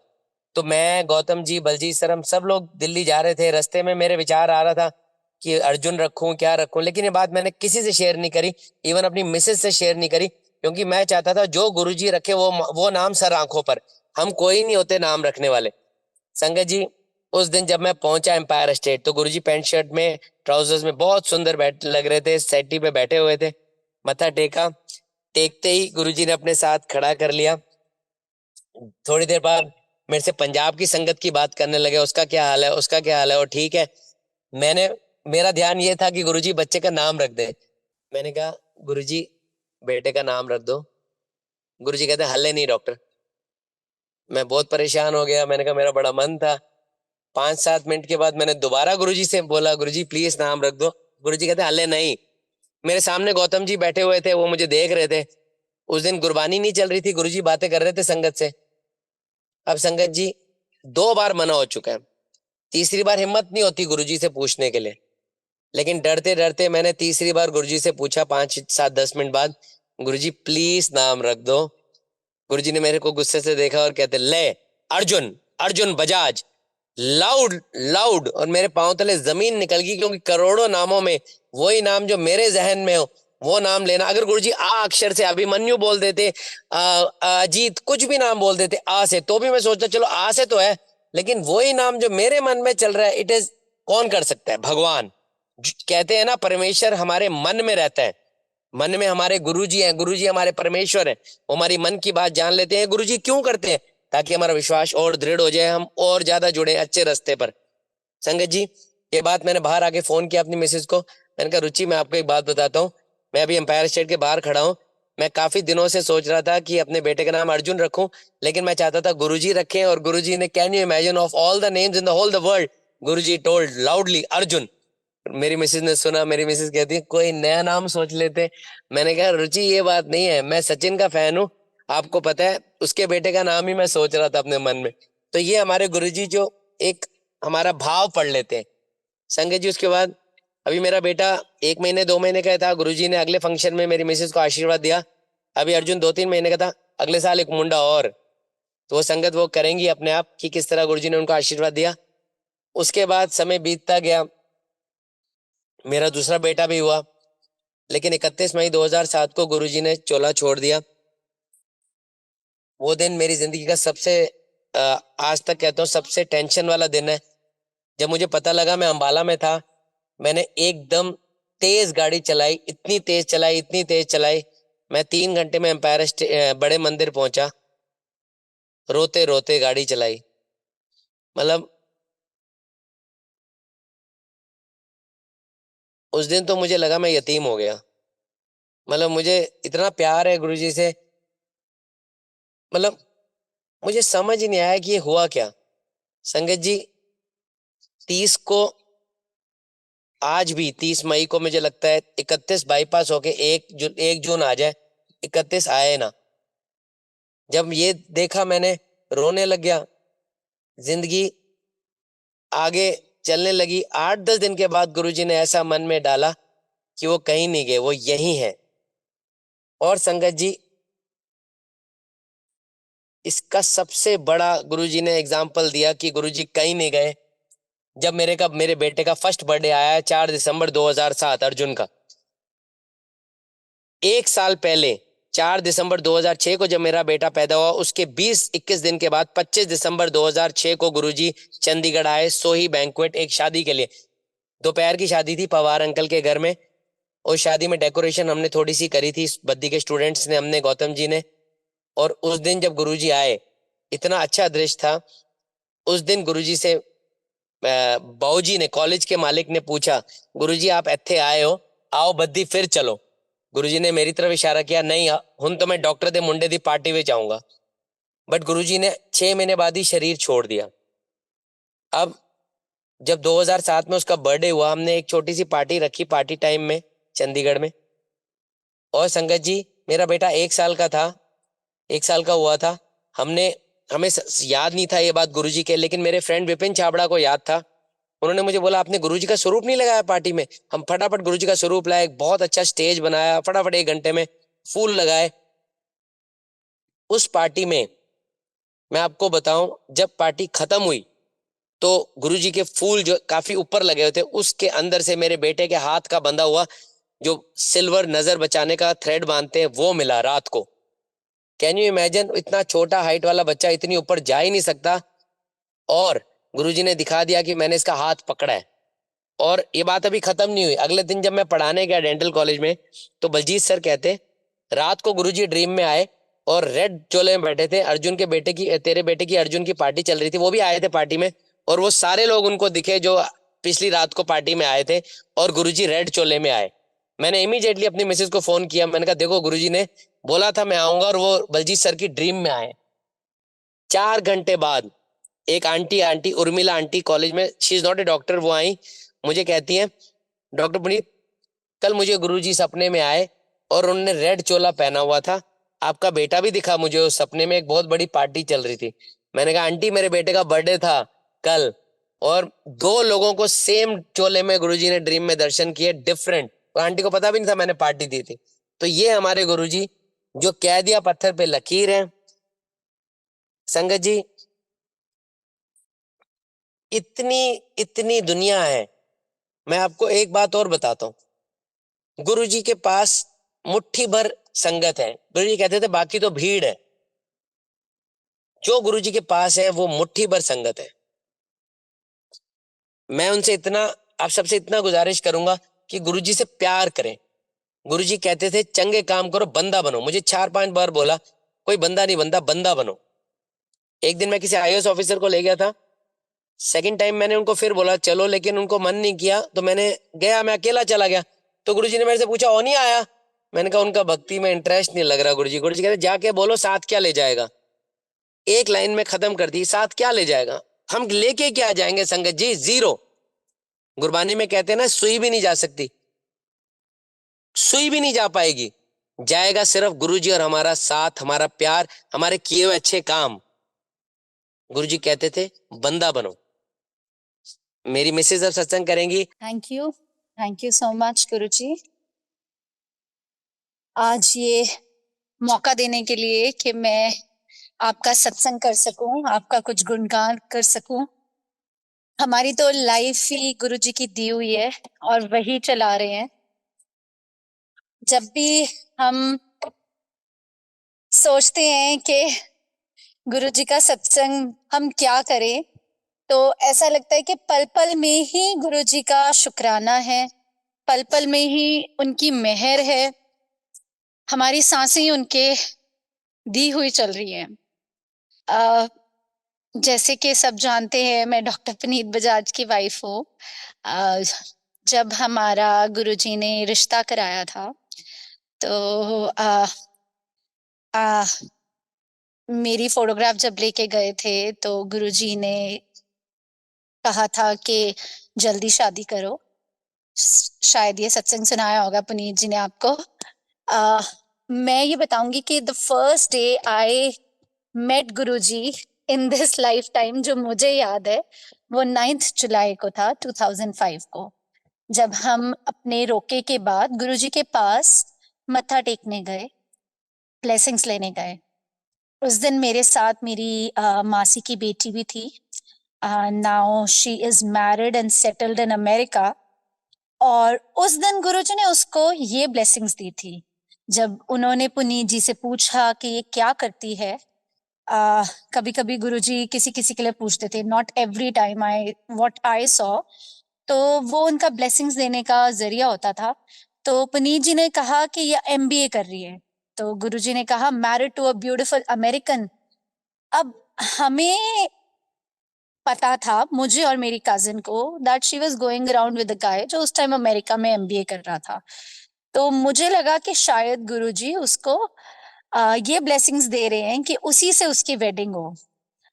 तो मैं, गौतम जी, बलजीत सर, हम सब लोग दिल्ली जा रहे थे। रास्ते में मेरे विचार आ रहा था कि अर्जुन रखूं क्या रखूं, लेकिन ये बात मैंने किसी से शेयर नहीं करी, इवन अपनी मिसेज से शेयर नहीं करी, क्योंकि मैं चाहता था जो गुरुजी रखे वो नाम सर आंखों पर। हम कोई नहीं होते नाम रखने वाले। संगत जी, उस दिन जब मैं पहुंचा एम्पायर स्टेट, तो गुरुजी पैंट शर्ट में, ट्राउजर्स में बहुत सुंदर बैठ लग रहे थे, सेटी पे बैठे हुए थे। मत्था टेका, टेकते ही गुरुजी ने अपने साथ खड़ा कर लिया। थोड़ी देर बाद मेरे से पंजाब की संगत की बात करने लगे, उसका क्या हाल है, उसका क्या हाल है, और ठीक है। मैंने, मेरा ध्यान ये था कि गुरुजी बच्चे का नाम रख दे। मैंने कहा, गुरुजी बेटे का नाम रख दो। गुरुजी कहते हल्ले नहीं डॉक्टर। मैं बहुत परेशान हो गया। मैंने कहा मेरा बड़ा मन था। 5-7 मिनट के बाद मैंने दोबारा गुरुजी से बोला, गुरुजी प्लीज नाम रख दो। गुरुजी कहते हल्ले नहीं। मेरे सामने गौतम जी बैठे हुए थे, वो मुझे देख रहे थे। उस दिन गुरबानी नहीं चल रही थी, गुरुजी बातें कर रहे थे संगत से। अब संगत जी, 2 बार मना हो चुका है, तीसरी बार हिम्मत नहीं होती गुरुजी से पूछने के लिए। लेकिन डरते डरते मैंने तीसरी बार गुरुजी से पूछा, 5-7-10 मिनट बाद, गुरुजी प्लीज नाम रख दो। गुरुजी ने मेरे को गुस्से से देखा और कहते, ले अर्जुन, अर्जुन बजाज। लाउड लाउड, और मेरे पांव तले जमीन निकल गई, क्योंकि करोड़ों नामों में वही नाम जो मेरे जहन में हो, वो नाम लेना। अगर गुरुजी आ अक्षर से अभिमन्यु बोल देते, अजीत, कुछ भी नाम बोल देते आ से, तो भी मैं सोचता चलो आ से तो है, लेकिन वही नाम जो मेरे मन में चल रहा है, इट इज, कौन कर सकता है? भगवान। कहते हैं ना, परमेश्वर हमारे मन में रहता है। मन में हमारे गुरुजी हैं, गुरुजी हमारे परमेश्वर हैं। वो हमारी मन की बात जान लेते हैं। गुरुजी क्यों करते हैं? ताकि हमारा विश्वास और दृढ़ हो जाए, हम और ज्यादा जुड़े अच्छे रास्ते पर। संगत जी, ये बात मैंने बाहर आके फोन किया अपनी मिसेज को। मैंने कहा, रुचि मैं आपको एक बात बताता हूँ, मैं अभी एम्पायर स्टेट के बाहर खड़ा हूँ। मैं काफी दिनों से सोच रहा था कि अपने बेटे का नाम अर्जुन रखूं, लेकिन मैं चाहता था गुरुजी रखें। और गुरुजी ने, can you imagine, of all the names in the whole the world, Guruji told loudly Arjun. मेरी मिसेज ने सुना, मेरी मिसेज कहती है कोई नया नाम सोच लेते। मैंने कहा, रुचि ये बात नहीं है, मैं सचिन का फैन हूँ, आपको पता है, उसके बेटे का नाम ही मैं सोच रहा था अपने मन में। तो ये हमारे गुरुजी जो एक हमारा भाव पढ़ लेते हैं। संगत जी, उसके बाद अभी मेरा बेटा 1 महीने 2 महीने का था। गुरुजी ने अगले फंक्शन में मेरी मिसेज को आशीर्वाद दिया। अभी अर्जुन 2-3 महीने का था, अगले साल एक मुंडा और। तो वो संगत वो करेंगी अपने आप कि किस तरह गुरुजी ने उनको आशीर्वाद दिया। उसके बाद समय बीतता गया, मेरा दूसरा बेटा भी हुआ। लेकिन 31 मई 2007 को गुरुजी ने चोला छोड़ दिया। वो दिन मेरी जिंदगी का सबसे, आज तक कहता हूँ, सबसे टेंशन वाला दिन है। जब मुझे पता लगा, मैं अंबाला में था, मैंने एकदम तेज गाड़ी चलाई, इतनी तेज चलाई, इतनी तेज चलाई, मैं 3 घंटे में बड़े मंदिर पहुंचा। रोते रोते गाड़ी चलाई। मतलब उस दिन तो मुझे लगा मैं यतीम हो गया। मतलब मुझे इतना प्यार है गुरुजी से, मतलब मुझे समझ ही नहीं आया कि ये हुआ क्या। संगत जी, 30 को, आज भी 30 मई को मुझे लगता है 31 बाईपास होके 1 जून आ जाए, 31 आए ना। जब ये देखा मैंने, रोने लग गया। जिंदगी आगे चलने लगी। 8-10 दिन के बाद गुरुजी ने ऐसा मन में डाला कि वो कहीं नहीं गए, वो यहीं है। और संगत जी, इसका सबसे बड़ा गुरुजी ने एग्जाम्पल दिया कि गुरुजी कहीं नहीं गए। जब मेरे बेटे का फर्स्ट बर्थडे आया, 4 दिसंबर 2007, अर्जुन का। 1 साल पहले, 4 दिसंबर 2006 को जब मेरा बेटा पैदा हुआ, उसके 20-21 दिन के बाद 25 दिसंबर 2006 को गुरुजी चंडीगढ़ आए, सोही बैंक्वेट, एक शादी के लिए। दोपहर की शादी थी पवार अंकल के घर में। उस शादी में डेकोरेशन हमने थोड़ी सी करी थी, बद्दी के स्टूडेंट्स ने, हमने, गौतम जी ने। और उस दिन जब गुरुजी आए, इतना अच्छा दृश्य था। उस दिन गुरुजी से बाऊजी ने, कॉलेज के मालिक ने पूछा, गुरुजी आप ਇੱਥੇ आए हो, आओ बद्दी फिर चलो। गुरुजी ने मेरी तरफ इशारा किया, नहीं हुन तो मैं डॉक्टर दे मुंडे दी पार्टी में जाऊंगा। बट गुरुजी ने 6 महीने बाद ही शरीर छोड़ दिया। अब जब 2007 में उसका बर्थडे हुआ, हमने एक छोटी सी पार्टी रखी, पार्टी टाइम में, चंडीगढ़ में। और संगत जी, मेरा बेटा 1 साल का था, 1 साल का हुआ था। हमने हमें याद नहीं था ये बात गुरुजी के, लेकिन मेरे फ्रेंड विपिन छाबड़ा को याद था। उन्होंने मुझे बोला, आपने गुरुजी का स्वरूप नहीं लगाया पार्टी में? हम फटाफट गुरुजी का स्वरूप लाए, एक बहुत अच्छा स्टेज बनाया, फटाफट 1 घंटे में फूल लगाए। उस पार्टी में मैं आपको बताऊं, जब पार्टी खत्म हुई तो गुरुजी के फूल जो काफी ऊपर लगे हुए थे, उसके अंदर से मेरे बेटे के हाथ का बंधा हुआ जो सिल्वर नजर बचाने का थ्रेड बांधते हैं वो मिला रात को। कैन यू इमेजिन, इतना छोटा हाइट वाला बच्चा इतनी ऊपर जा ही नहीं सकता, और गुरुजी ने दिखा दिया कि मैंने इसका हाथ पकड़ा है। और ये बात अभी खत्म नहीं हुई। अगले दिन जब मैं पढ़ाने गया डेंटल कॉलेज में, तो बलजीत सर कहते रात को गुरुजी ड्रीम में आए और रेड चोले में बैठे थे। अर्जुन के बेटे की, तेरे बेटे की अर्जुन की पार्टी चल रही थी, वो भी आए थे पार्टी में, और वो सारे लोग उनको दिखे जो पिछली रात को पार्टी में आए थे, और गुरुजी रेड चोले में आए। मैंने इमीडिएटली अपनी मिसेज को फोन किया, मैंने कहा देखो गुरुजी ने बोला था मैं आऊंगा, और वो बलजीत सर की ड्रीम में आए। 4 घंटे बाद एक aunty aunty Urmila aunty college में, she is not a doctor, वो आई, मुझे कहती हैं डॉक्टर पुनीत, कल मुझे गुरुजी सपने में आए और उन्होंने रेड चोला पहना हुआ था, आपका बेटा भी दिखा मुझे उस सपने में, एक बहुत बड़ी पार्टी चल रही थी। मैंने कहा आंटी मेरे बेटे का बर्थडे था कल, और 2 लोगों को सेम चोले में गुरुजी ने ड्रीम में दर्शन किए, डिफरेंट। तो आंटी को पता भी नहीं था मैंने पार्टी दी थी। तो ये हमारे गुरुजी जो कह दिया पत्थर पे लकीर है। संगत जी, इतनी इतनी दुनिया है। मैं आपको एक बात और बताता हूँ, गुरुजी के पास मुट्ठी भर संगत है। गुरुजी कहते थे बाकी तो भीड़ है, जो गुरुजी के पास है वो मुट्ठी भर संगत है। मैं उनसे इतना, आप सबसे इतना गुजारिश करूंगा कि गुरुजी से प्यार करें। गुरुजी कहते थे चंगे काम करो, बंदा बनो। मुझे 4-5 बार बोला कोई बंदा नहीं बनता, बंदा बनो। एक दिन मैं किसी आईएएस ऑफिसर को ले गया था, सेकंड टाइम मैंने उनको फिर बोला चलो, लेकिन उनको मन नहीं किया, तो मैंने गया, मैं अकेला चला गया। तो गुरुजी ने मेरे से पूछा ओ नहीं आया? मैंने कहा उनका भक्ति में इंटरेस्ट नहीं लग रहा गुरुजी। गुरुजी कहते जाके बोलो साथ क्या ले जाएगा। एक लाइन में खत्म कर दी, साथ क्या ले जाएगा, हम लेके क्या जाएंगे संगत जी, जीरो। गुरबानी में कहते हैं ना, सुई भी नहीं जा सकती, सुई भी नहीं जा पाएगी, जाएगा सिर्फ गुरुजी और हमारा साथ, हमारा प्यार, हमारे किए हुए अच्छे काम। गुरुजी कहते थे बंदा बनो। मेरी मिसेज अब सत्संग करेंगी। थैंक यू सो मच गुरुजी, आज ये मौका देने के लिए कि मैं आपका सत्संग कर सकूं, आपका कुछ गुणगान कर सकूं। हमारी तो लाइफ ही गुरुजी की दी हुई है और वही चला रहे हैं। जब भी हम सोचते हैं कि गुरुजी का सत्संग हम क्या करें, तो ऐसा लगता है कि पल पल में ही गुरुजी का शुक्राना है, पल पल में ही उनकी मेहर है, हमारी सांसें उनके दी हुई चल रही हैं। जैसे कि सब जानते हैं, मैं डॉक्टर पुनीत बजाज की वाइफ हूँ। जब हमारा गुरुजी ने रिश्ता कराया था, तो मेरी फोटोग्राफ जब लेके गए थे, तो गुरुजी ने कहा था कि जल्दी शादी करो। शायद ये सत्संग सुनाया होगा पुनीत जी ने आपको। मैं ये बताऊंगी कि the first day I met Guruji in this life time, जो मुझे याद है, वो 9 जुलाई को था, 2005 को, जब हम अपने रोके के बाद गुरुजी के पास मत्था टेकने गए, ब्लेसिंग्स लेने गए। उस दिन मेरे साथ मेरी मासी की बेटी भी थी। Now she is married and settled in America. और उस दिन गुरुजी ने उसको ये ब्लेसिंग्स दी थी। जब उन्होंने पुनीत जी से पूछा कि ये क्या करती है, कभी कभी गुरुजी किसी किसी के लिए पूछते थे, not every time what I saw, तो वो उनका ब्लेसिंग्स देने का जरिया होता था। तो पुनीत जी ने कहा कि ये एमबीए कर रही है, तो गुरुजी ने कहा married to a beautiful American. अब हमें पता था, मुझे और मेरी कजिन को, that she was going around with a guy जो उस टाइम अमेरिका में एमबीए कर रहा था। तो मुझे लगा कि शायद गुरुजी उसको ये ब्लेसिंग्स दे रहे हैं कि उसी से उसकी वेडिंग हो।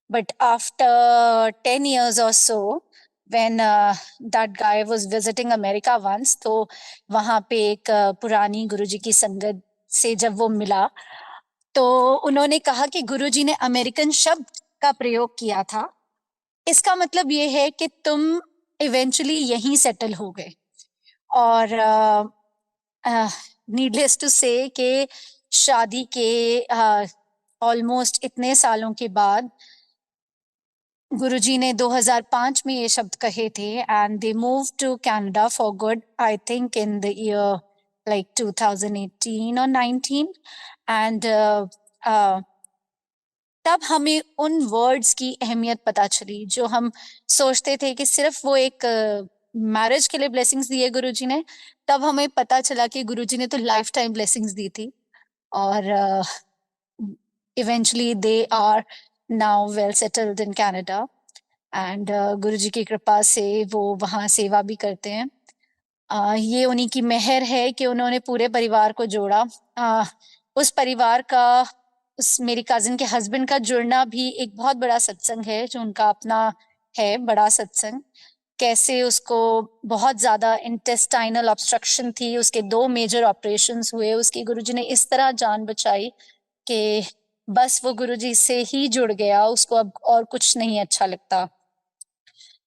But after 10 years or so, when that guy was visiting America once, तो वहां पे एक पुरानी गुरुजी की संगत से जब वो मिला, तो उन्होंने कहा कि गुरुजी ने अमेरिकन शब्द का प्रयोग किया था, इसका मतलब ये है कि तुम इवेंचुअली यहीं सेटल हो गए। और नीडलेस टू से कि शादी के ऑलमोस्ट इतने सालों के बाद गुरुजी ने 2005 में ये शब्द कहे थे and they move to Canada for good, I think in the year like 2018 और 19 एंड तब हमें उन वर्ड्स की अहमियत पता चली जो हम सोचते थे कि सिर्फ वो एक मैरिज के लिए ब्लेसिंग्स दिए गुरुजी ने। तब हमें पता चला कि गुरुजी ने तो लाइफ टाइम ब्लेसिंग्स दी थी और eventually they are now well settled in Canada and Guruji की कृपा से वो वहाँ सेवा भी करते हैं। ये उन्हीं की मेहर है कि उन्होंने पूरे परिवार को जोड़ा। उस परिवार का, उस मेरी कजिन के हस्बैंड का जुड़ना भी एक बहुत बड़ा सत्संग है जो उनका अपना है, बड़ा सत्संग। कैसे उसको बहुत ज्यादा इंटेस्टाइनल ऑब्स्ट्रक्शन थी, उसके 2 मेजर ऑपरेशंस हुए, उसकी गुरुजी ने इस तरह जान बचाई कि बस वो गुरुजी से ही जुड़ गया, उसको अब और कुछ नहीं अच्छा लगता।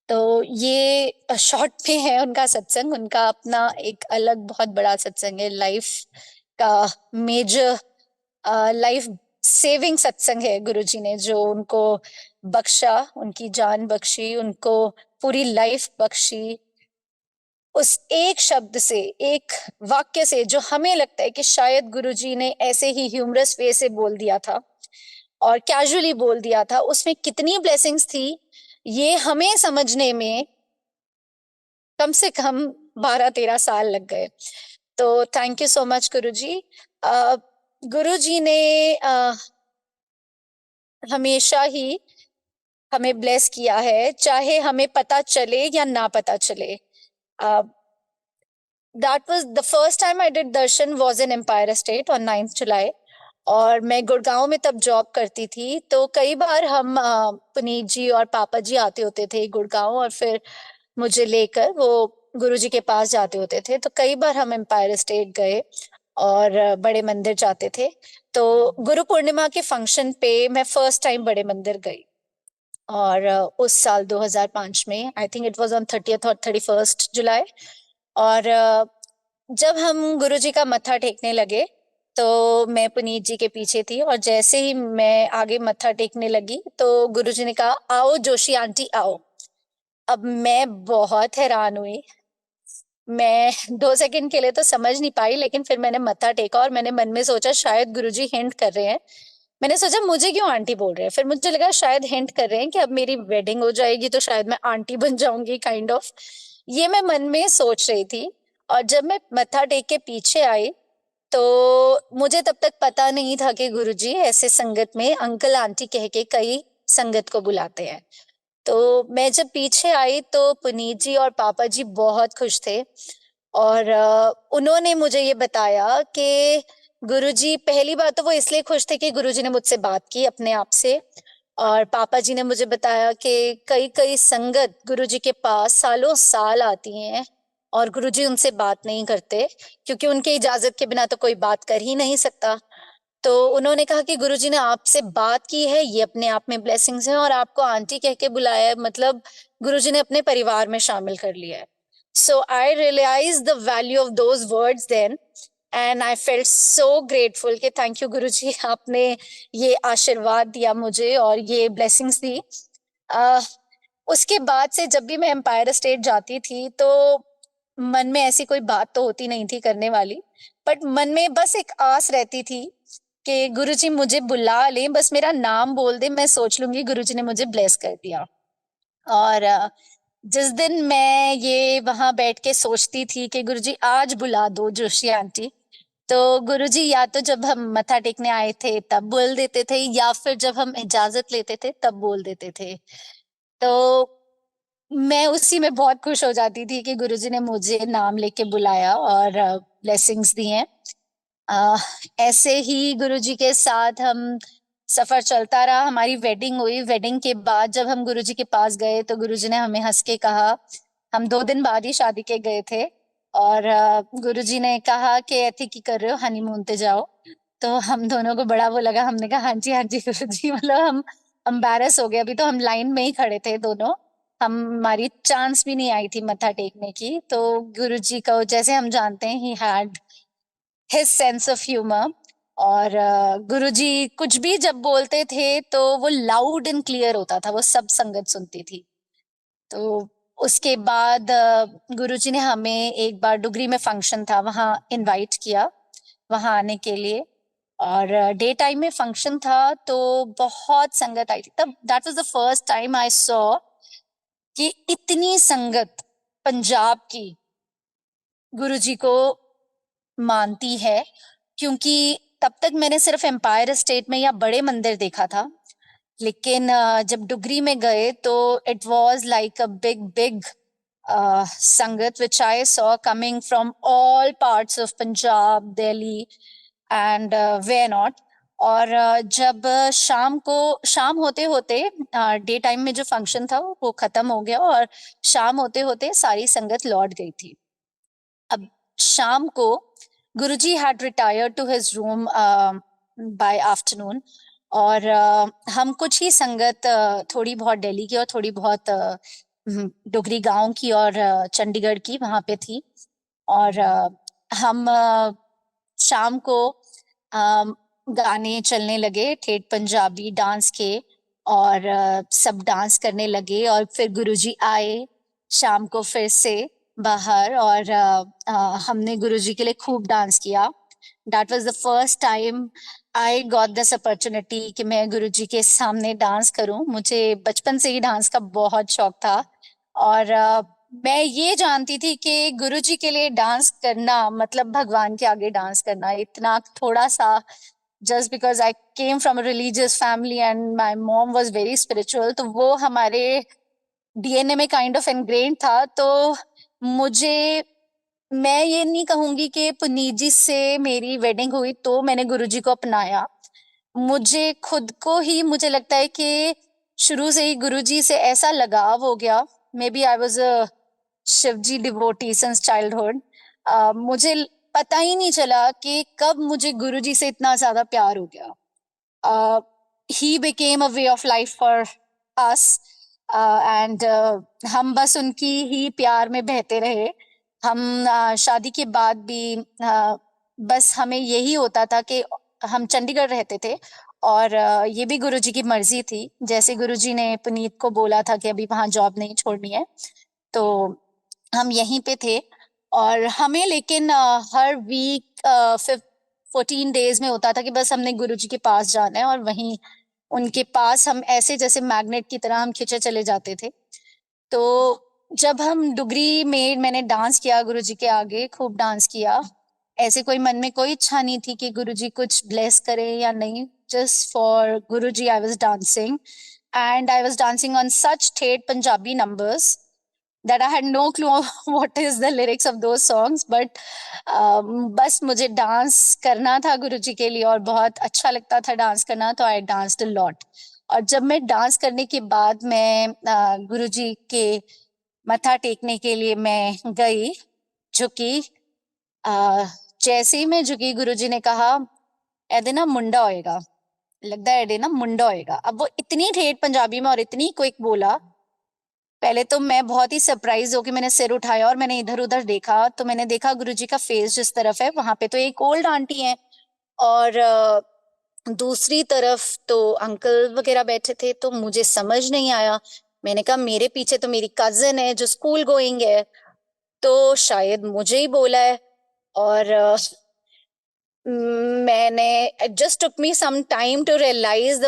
तो ये शॉर्ट में है उनका सत्संग। उनका अपना एक अलग बहुत बड़ा सत्संग है, लाइफ का मेजर लाइफ सेविंग सत्संग है गुरुजी ने जो उनको बख्शा, उनकी जान बख्शी, उनको पूरी लाइफ बख्शी। उस एक शब्द से, एक वाक्य से जो हमें लगता है कि शायद गुरुजी ने ऐसे ही ह्यूमरस वे से बोल दिया था और कैजुअली बोल दिया था, उसमें कितनी ब्लेसिंग्स थी ये हमें समझने में कम से कम 12-13 साल लग गए। तो थैंक यू सो मच गुरुजी। गुरुजी ने हमेशा ही हमें ब्लेस किया है, चाहे हमें पता चले या ना पता चले। That was the first time I did दर्शन was in Empire Estate on 9th July और मैं गुड़गांव में तब जॉब करती थी। तो कई बार हम पुनीत जी और पापा जी आते होते थे गुड़गांव और फिर मुझे लेकर वो गुरुजी के पास जाते होते थे। तो कई बार हम एम्पायर एस्टेट गए और बड़े मंदिर जाते थे। तो गुरु पूर्णिमा के फंक्शन पे मैं फर्स्ट टाइम बड़े मंदिर गई और उस साल 2005 में I think it was on 30th और 31st जुलाई। और जब हम गुरुजी का मत्था टेकने लगे तो मैं पुनीत जी के पीछे थी और जैसे ही मैं आगे मत्था टेकने लगी तो गुरुजी ने कहा, आओ जोशी आंटी आओ। अब मैं बहुत हैरान हुई, मैं 2 सेकंड के लिए तो समझ नहीं पाई, लेकिन फिर मैंने मत्था टेका और मैंने मन में सोचा शायद गुरुजी हिंट कर रहे हैं। मैंने सोचा मुझे क्यों आंटी बोल रहे हैं, फिर मुझे लगा शायद हिंट कर रहे हैं कि अब मेरी वेडिंग हो जाएगी तो शायद मैं आंटी बन जाऊंगी काइंड ऑफ। ये मैं मन में सोच रही थी। और जब मैं मत्था टेक के पीछे आई तो मुझे तब तक पता नहीं था कि गुरुजी ऐसे संगत में अंकल आंटी कह के कई संगत को बुलाते हैं। तो मैं जब पीछे आई तो पुनीत जी और पापा जी बहुत खुश थे और उन्होंने मुझे ये बताया कि गुरुजी, पहली बात तो वो इसलिए खुश थे कि गुरुजी ने मुझसे बात की अपने आप से, और पापा जी ने मुझे बताया कि कई कई संगत गुरुजी के पास सालों साल आती हैं और गुरुजी उनसे बात नहीं करते क्योंकि उनके इजाजत के बिना तो कोई बात कर ही नहीं सकता। तो उन्होंने कहा कि गुरुजी ने आपसे बात की है, ये अपने आप में ब्लेसिंग्स है, और आपको आंटी कह के बुलाया है, मतलब गुरुजी ने अपने परिवार में शामिल कर लिया है। So I realise the value of those words then and I felt so grateful कि थैंक यू गुरुजी, आपने ये आशीर्वाद दिया मुझे और ये ब्लेसिंग्स दी। उसके बाद से जब भी मैं एम्पायर स्टेट जाती थी तो मन में ऐसी कोई बात तो होती नहीं थी करने वाली, बट मन में बस एक आस रहती थी कि गुरुजी मुझे बुला ले, बस मेरा नाम बोल दे, मैं सोच लूंगी गुरुजी ने मुझे ब्लेस कर दिया। और जिस दिन मैं ये वहां बैठ के सोचती थी कि गुरुजी आज बुला दो जोशी आंटी, तो गुरुजी या तो जब हम मत्था टेकने आए थे तब बोल देते थे या फिर जब हम इजाजत लेते थे तब बोल देते थे। तो मैं उसी में बहुत खुश हो जाती थी कि गुरुजी ने मुझे नाम लेके बुलाया और ब्लेसिंग्स दी हैं। ऐसे ही गुरुजी के साथ हम सफर चलता रहा, हमारी वेडिंग हुई। वेडिंग के बाद जब हम गुरुजी के पास गए तो गुरुजी ने हमें हंस के कहा, हम 2 दिन बाद ही शादी के गए थे, और गुरुजी ने कहा कि ऐथी की कर रहे हो, हनीमून पे जाओ। तो हम दोनों को बड़ा वो लगा, हमने कहा हाँ जी गुरुजी, मतलब हम एम्बैरस हो गए। अभी तो हम लाइन में ही खड़े थे दोनों, हमारी चांस भी नहीं आई थी मत्था टेकने की। तो गुरुजी को जैसे हम जानते हैं, he had his sense of humour, और गुरुजी कुछ भी जब बोलते थे तो वो लाउड एंड क्लियर होता था, वो सब संगत सुनती थी। तो उसके बाद गुरुजी ने हमें एक बार डुगरी में फंक्शन था, वहाँ इनवाइट किया वहाँ आने के लिए। और डे टाइम में फंक्शन था तो बहुत संगत आई थी। तब that was the first time I saw कि इतनी संगत पंजाब की गुरुजी को मानती है, क्योंकि तब तक मैंने सिर्फ एम्पायर स्टेट में या बड़े मंदिर देखा था, लेकिन जब डुगरी में गए तो it was like a big big संगत which I saw coming from all parts of Punjab, Delhi and where not. और जब शाम होते होते डे टाइम में जो फंक्शन था वो खत्म हो गया और शाम होते होते सारी संगत लौट गई थी। अब शाम को Guruji had retired to his room by afternoon, और हम कुछ ही संगत थोड़ी बहुत दिल्ली की और थोड़ी बहुत डोगरी गांव की और चंडीगढ़ की वहां पे थी। और हम शाम को गाने चलने लगे ठेठ पंजाबी डांस के, और सब डांस करने लगे। और फिर गुरुजी आए शाम को फिर से बाहर, और हमने गुरुजी के लिए खूब डांस किया। That was the first time I got this opportunity कि मैं गुरुजी के सामने डांस करूं। मुझे बचपन से ही डांस का बहुत शौक था, और मैं ये जानती थी कि गुरुजी के लिए डांस करना मतलब भगवान के आगे डांस करना। इतना थोड़ा सा, just because I came from a religious family and my mom was very spiritual, तो वो हमारे डीएनए में काइंड ऑफ इनग्रेन्ड था। तो मुझे, मैं ये नहीं कहूंगी कि पुनीत जी से मेरी वेडिंग हुई तो मैंने गुरुजी को अपनाया। मुझे खुद को ही, मुझे लगता है कि शुरू से ही गुरुजी से ऐसा लगाव हो गया। Maybe I was a Shivji devotee since childhood. मुझे पता ही नहीं चला कि कब मुझे गुरुजी से इतना ज्यादा प्यार हो गया। He became a way of life for us, and हम बस उनकी ही प्यार में बहते रहे। हम शादी के बाद भी बस हमें यही होता था कि हम चंडीगढ़ रहते थे, और ये भी गुरुजी की मर्जी थी। जैसे गुरुजी ने पुनीत को बोला था कि अभी वहां जॉब नहीं छोड़नी है, तो हम यहीं पे थे। और हमें लेकिन हर वीक 14 डेज में होता था कि बस हमने गुरुजी के पास जाना है, और वहीं उनके पास हम ऐसे जैसे मैग्नेट की तरह हम खिंचे चले जाते थे। तो जब हम डुगरी में मैंने डांस किया गुरुजी के आगे, खूब डांस किया। ऐसे कोई मन में कोई इच्छा नहीं थी कि गुरुजी कुछ ब्लेस करे या नहीं, just for Guruji I was dancing, and I was dancing on such ठेठ Punjabi numbers that I had no clue what is the lyrics of those songs, but बस मुझे डांस करना था गुरुजी के लिए और बहुत अच्छा लगता था डांस करना, तो I danced a lot। और जब मैं डांस करने के बाद मैं गुरुजी के मत्था टेकने के लिए मैं गई, झुकी। जैसे ही मैं झुकी गुरुजी ने कहा एदे ना मुंडा होएगा, लगता है एडे ना मुंडा होएगा। अब वो इतनी ठेठ पंजाबी में और इतनी क्विक बोला, पहले तो मैं बहुत ही सरप्राइज हो कि मैंने सिर उठाया और मैंने इधर उधर देखा, तो मैंने देखा गुरुजी का फेस जिस तरफ है वहां पे तो एक ओल्ड आंटी है, और दूसरी तरफ तो अंकल वगैरह बैठे थे। तो मुझे समझ नहीं आया, मैंने कहा मेरे पीछे तो मेरी कजिन है जो स्कूल गोइंग है, तो शायद मुझे ही बोला है। और मैंने just took me some time to realise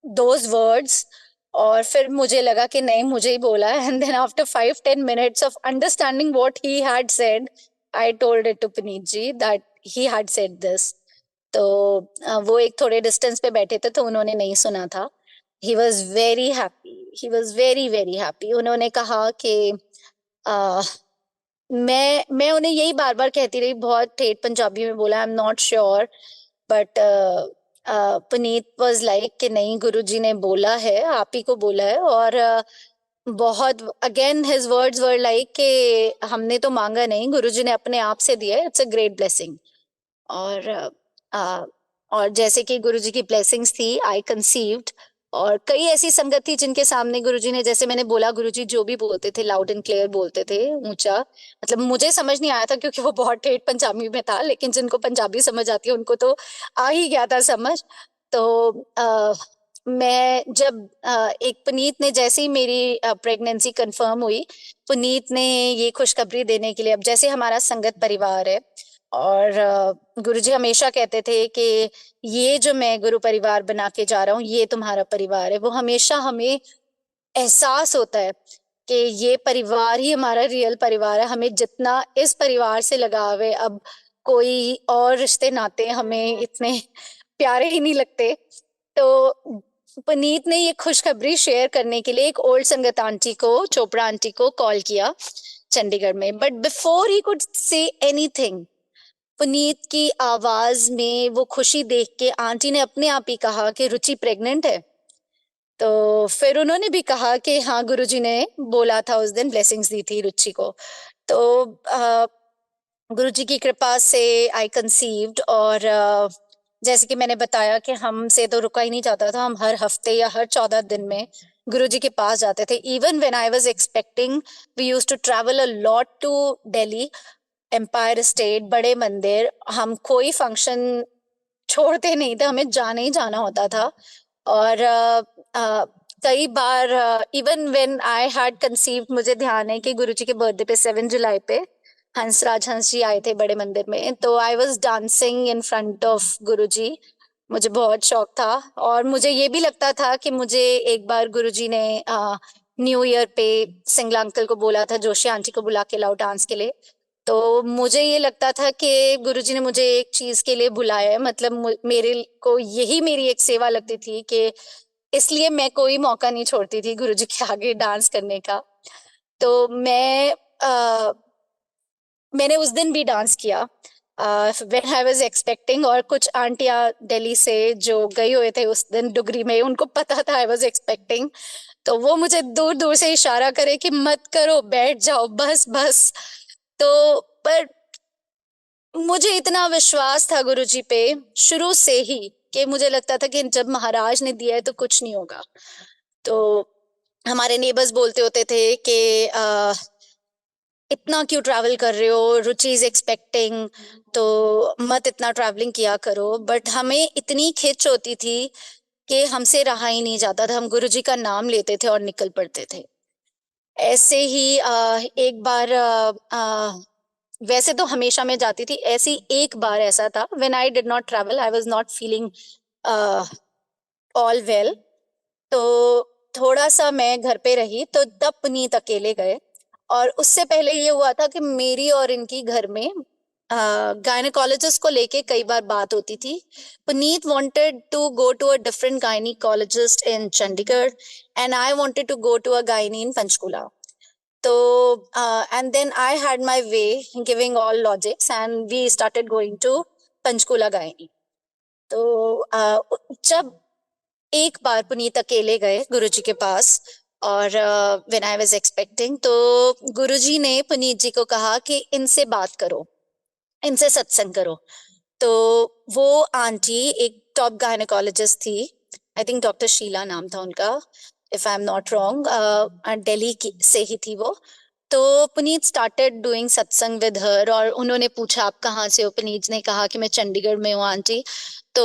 those words, और फिर मुझे लगा कि नहीं मुझे ही बोला है। And then after 5-10 minutes of understanding what he had said, I told it to Puneet ji that he had said this. तो वो एक थोड़े डिस्टेंस पे बैठे थे तो उन्होंने नहीं सुना था। He was very happy, he was very very happy. उन्होंने कहा कि मैं उन्हें यही बार बार कहती रही, बहुत ठेठ पंजाबी में बोला, I am not sure, but Puneet was like कि नहीं गुरुजी ने बोला है, आप ही को बोला है। और बहुत again his words were like कि हमने तो मांगा नहीं, गुरुजी ने अपने आप से दिया है, इट्स अ ग्रेट ब्लेसिंग। और और जैसे कि गुरुजी की ब्लेसिंग्स थी, आई कंसीव्ड, और कई ऐसी संगत थी जिनके सामने गुरुजी ने, जैसे मैंने बोला, गुरुजी जो भी बोलते थे लाउड एंड क्लियर बोलते थे, ऊंचा, मतलब मुझे समझ नहीं आया था क्योंकि वो बहुत ठेठ पंजाबी में था, लेकिन जिनको पंजाबी समझ आती है उनको तो आ ही गया था समझ। तो मैं जब एक पुनीत ने, जैसे ही मेरी प्रेगनेंसी कंफर्म हुई, पुनीत ने ये खुशखबरी देने के लिए, अब जैसे हमारा संगत परिवार है और गुरुजी हमेशा कहते थे कि ये जो मैं गुरु परिवार बना के जा रहा हूँ ये तुम्हारा परिवार है, वो हमेशा हमें एहसास होता है कि ये परिवार ही हमारा रियल परिवार है। हमें जितना इस परिवार से लगाव है, अब कोई और रिश्ते नाते हमें इतने प्यारे ही नहीं लगते। तो पुनीत ने ये खुशखबरी शेयर करने के लिए एक ओल्ड संगत आंटी को, चोपड़ा आंटी को कॉल किया चंडीगढ़ में, but before he could say anything, Puneet की आवाज में वो खुशी देख के आंटी ने अपने आप ही कहा कि रुचि प्रेग्नेंट है। तो फिर उन्होंने भी कहा कि हाँ, गुरुजी ने बोला था उस दिन, ब्लेसिंग्स दी थी रुचि को। तो गुरुजी की कृपा से आई कंसीव्ड, और जैसे कि मैंने बताया कि हमसे तो रुका ही नहीं जाता था, हम हर हफ्ते या हर 14 दिन में गुरुजी के पास जाते थे। Even when I was expecting, we used to travel a lot to Delhi, Empire State, बड़े मंदिर, हम कोई फंक्शन छोड़ते नहीं थे, हमें जाना ही जाना होता था। और कई बार even when I had conceived, मुझे ध्यान है कि गुरुजी के बर्थडे पे 7 जुलाई पे हंसराज हंस जी आए थे बड़े मंदिर में, तो I was dancing in front of Guruji. मुझे बहुत शौक था, और मुझे ये भी लगता था कि मुझे एक बार गुरुजी ने न्यू ईयर पे सिंगला अंकल को बोला था जोशी आंटी को बुला के लाओ डांस के लिए। तो मुझे ये लगता था कि गुरुजी ने मुझे एक चीज के लिए बुलाया है, मतलब मेरे को यही मेरी एक सेवा लगती थी, कि इसलिए मैं कोई मौका नहीं छोड़ती थी गुरुजी के आगे डांस करने का। तो मैंने उस दिन भी डांस किया व्हेन आई वाज एक्सपेक्टिंग, और कुछ आंटियां दिल्ली से जो गई हुए थे उस दिन डुगरी में, उनको पता था आई वाज एक्सपेक्टिंग, तो वो मुझे दूर दूर से इशारा करे कि मत करो, बैठ जाओ, बस बस। तो पर मुझे इतना विश्वास था गुरुजी पे शुरू से ही, कि मुझे लगता था कि जब महाराज ने दिया है तो कुछ नहीं होगा। तो हमारे नेबर्स बोलते होते थे कि इतना क्यों ट्रैवल कर रहे हो, रुचि इज एक्सपेक्टिंग, तो मत इतना ट्रैवलिंग किया करो। बट हमें इतनी खिंच होती थी कि हमसे रहा ही नहीं जाता था, हम गुरुजी का नाम लेते थे और निकल पड़ते थे। ऐसे ही एक बार वैसे तो हमेशा मैं जाती थी, ऐसी एक बार ऐसा था when I did not travel, I was not feeling all well, तो थोड़ा सा मैं घर पे रही, तो तब पुनीत अकेले गए। और उससे पहले ये हुआ था कि मेरी और इनकी घर में गायनेकोलॉजिस्ट को लेके कई बार बात होती थी। Puneet wanted to go to a different gynaecologist in Chandigarh, and I wanted to go to a gynae in Panchkula. तो and then I had my way giving all logics and we started going to Panchkula gynae. तो जब एक बार पुनीत अकेले गए गुरुजी के पास, और when I was expecting, तो गुरुजी ने पुनीत जी को कहा कि इनसे बात करो, इनसे सत्संग करो। तो वो आंटी एक टॉप गायनेकोलॉजिस्ट थी, आई थिंक डॉक्टर शीला नाम था उनका, if I am not wrong, Delhi से ही थी वो। तो पुनीत स्टार्टेड डूइंग सत्संग विद हर, और उन्होंने पूछा आप कहाँ से हो, पुनीत ने कहा कि मैं चंडीगढ़ में हूँ आंटी। तो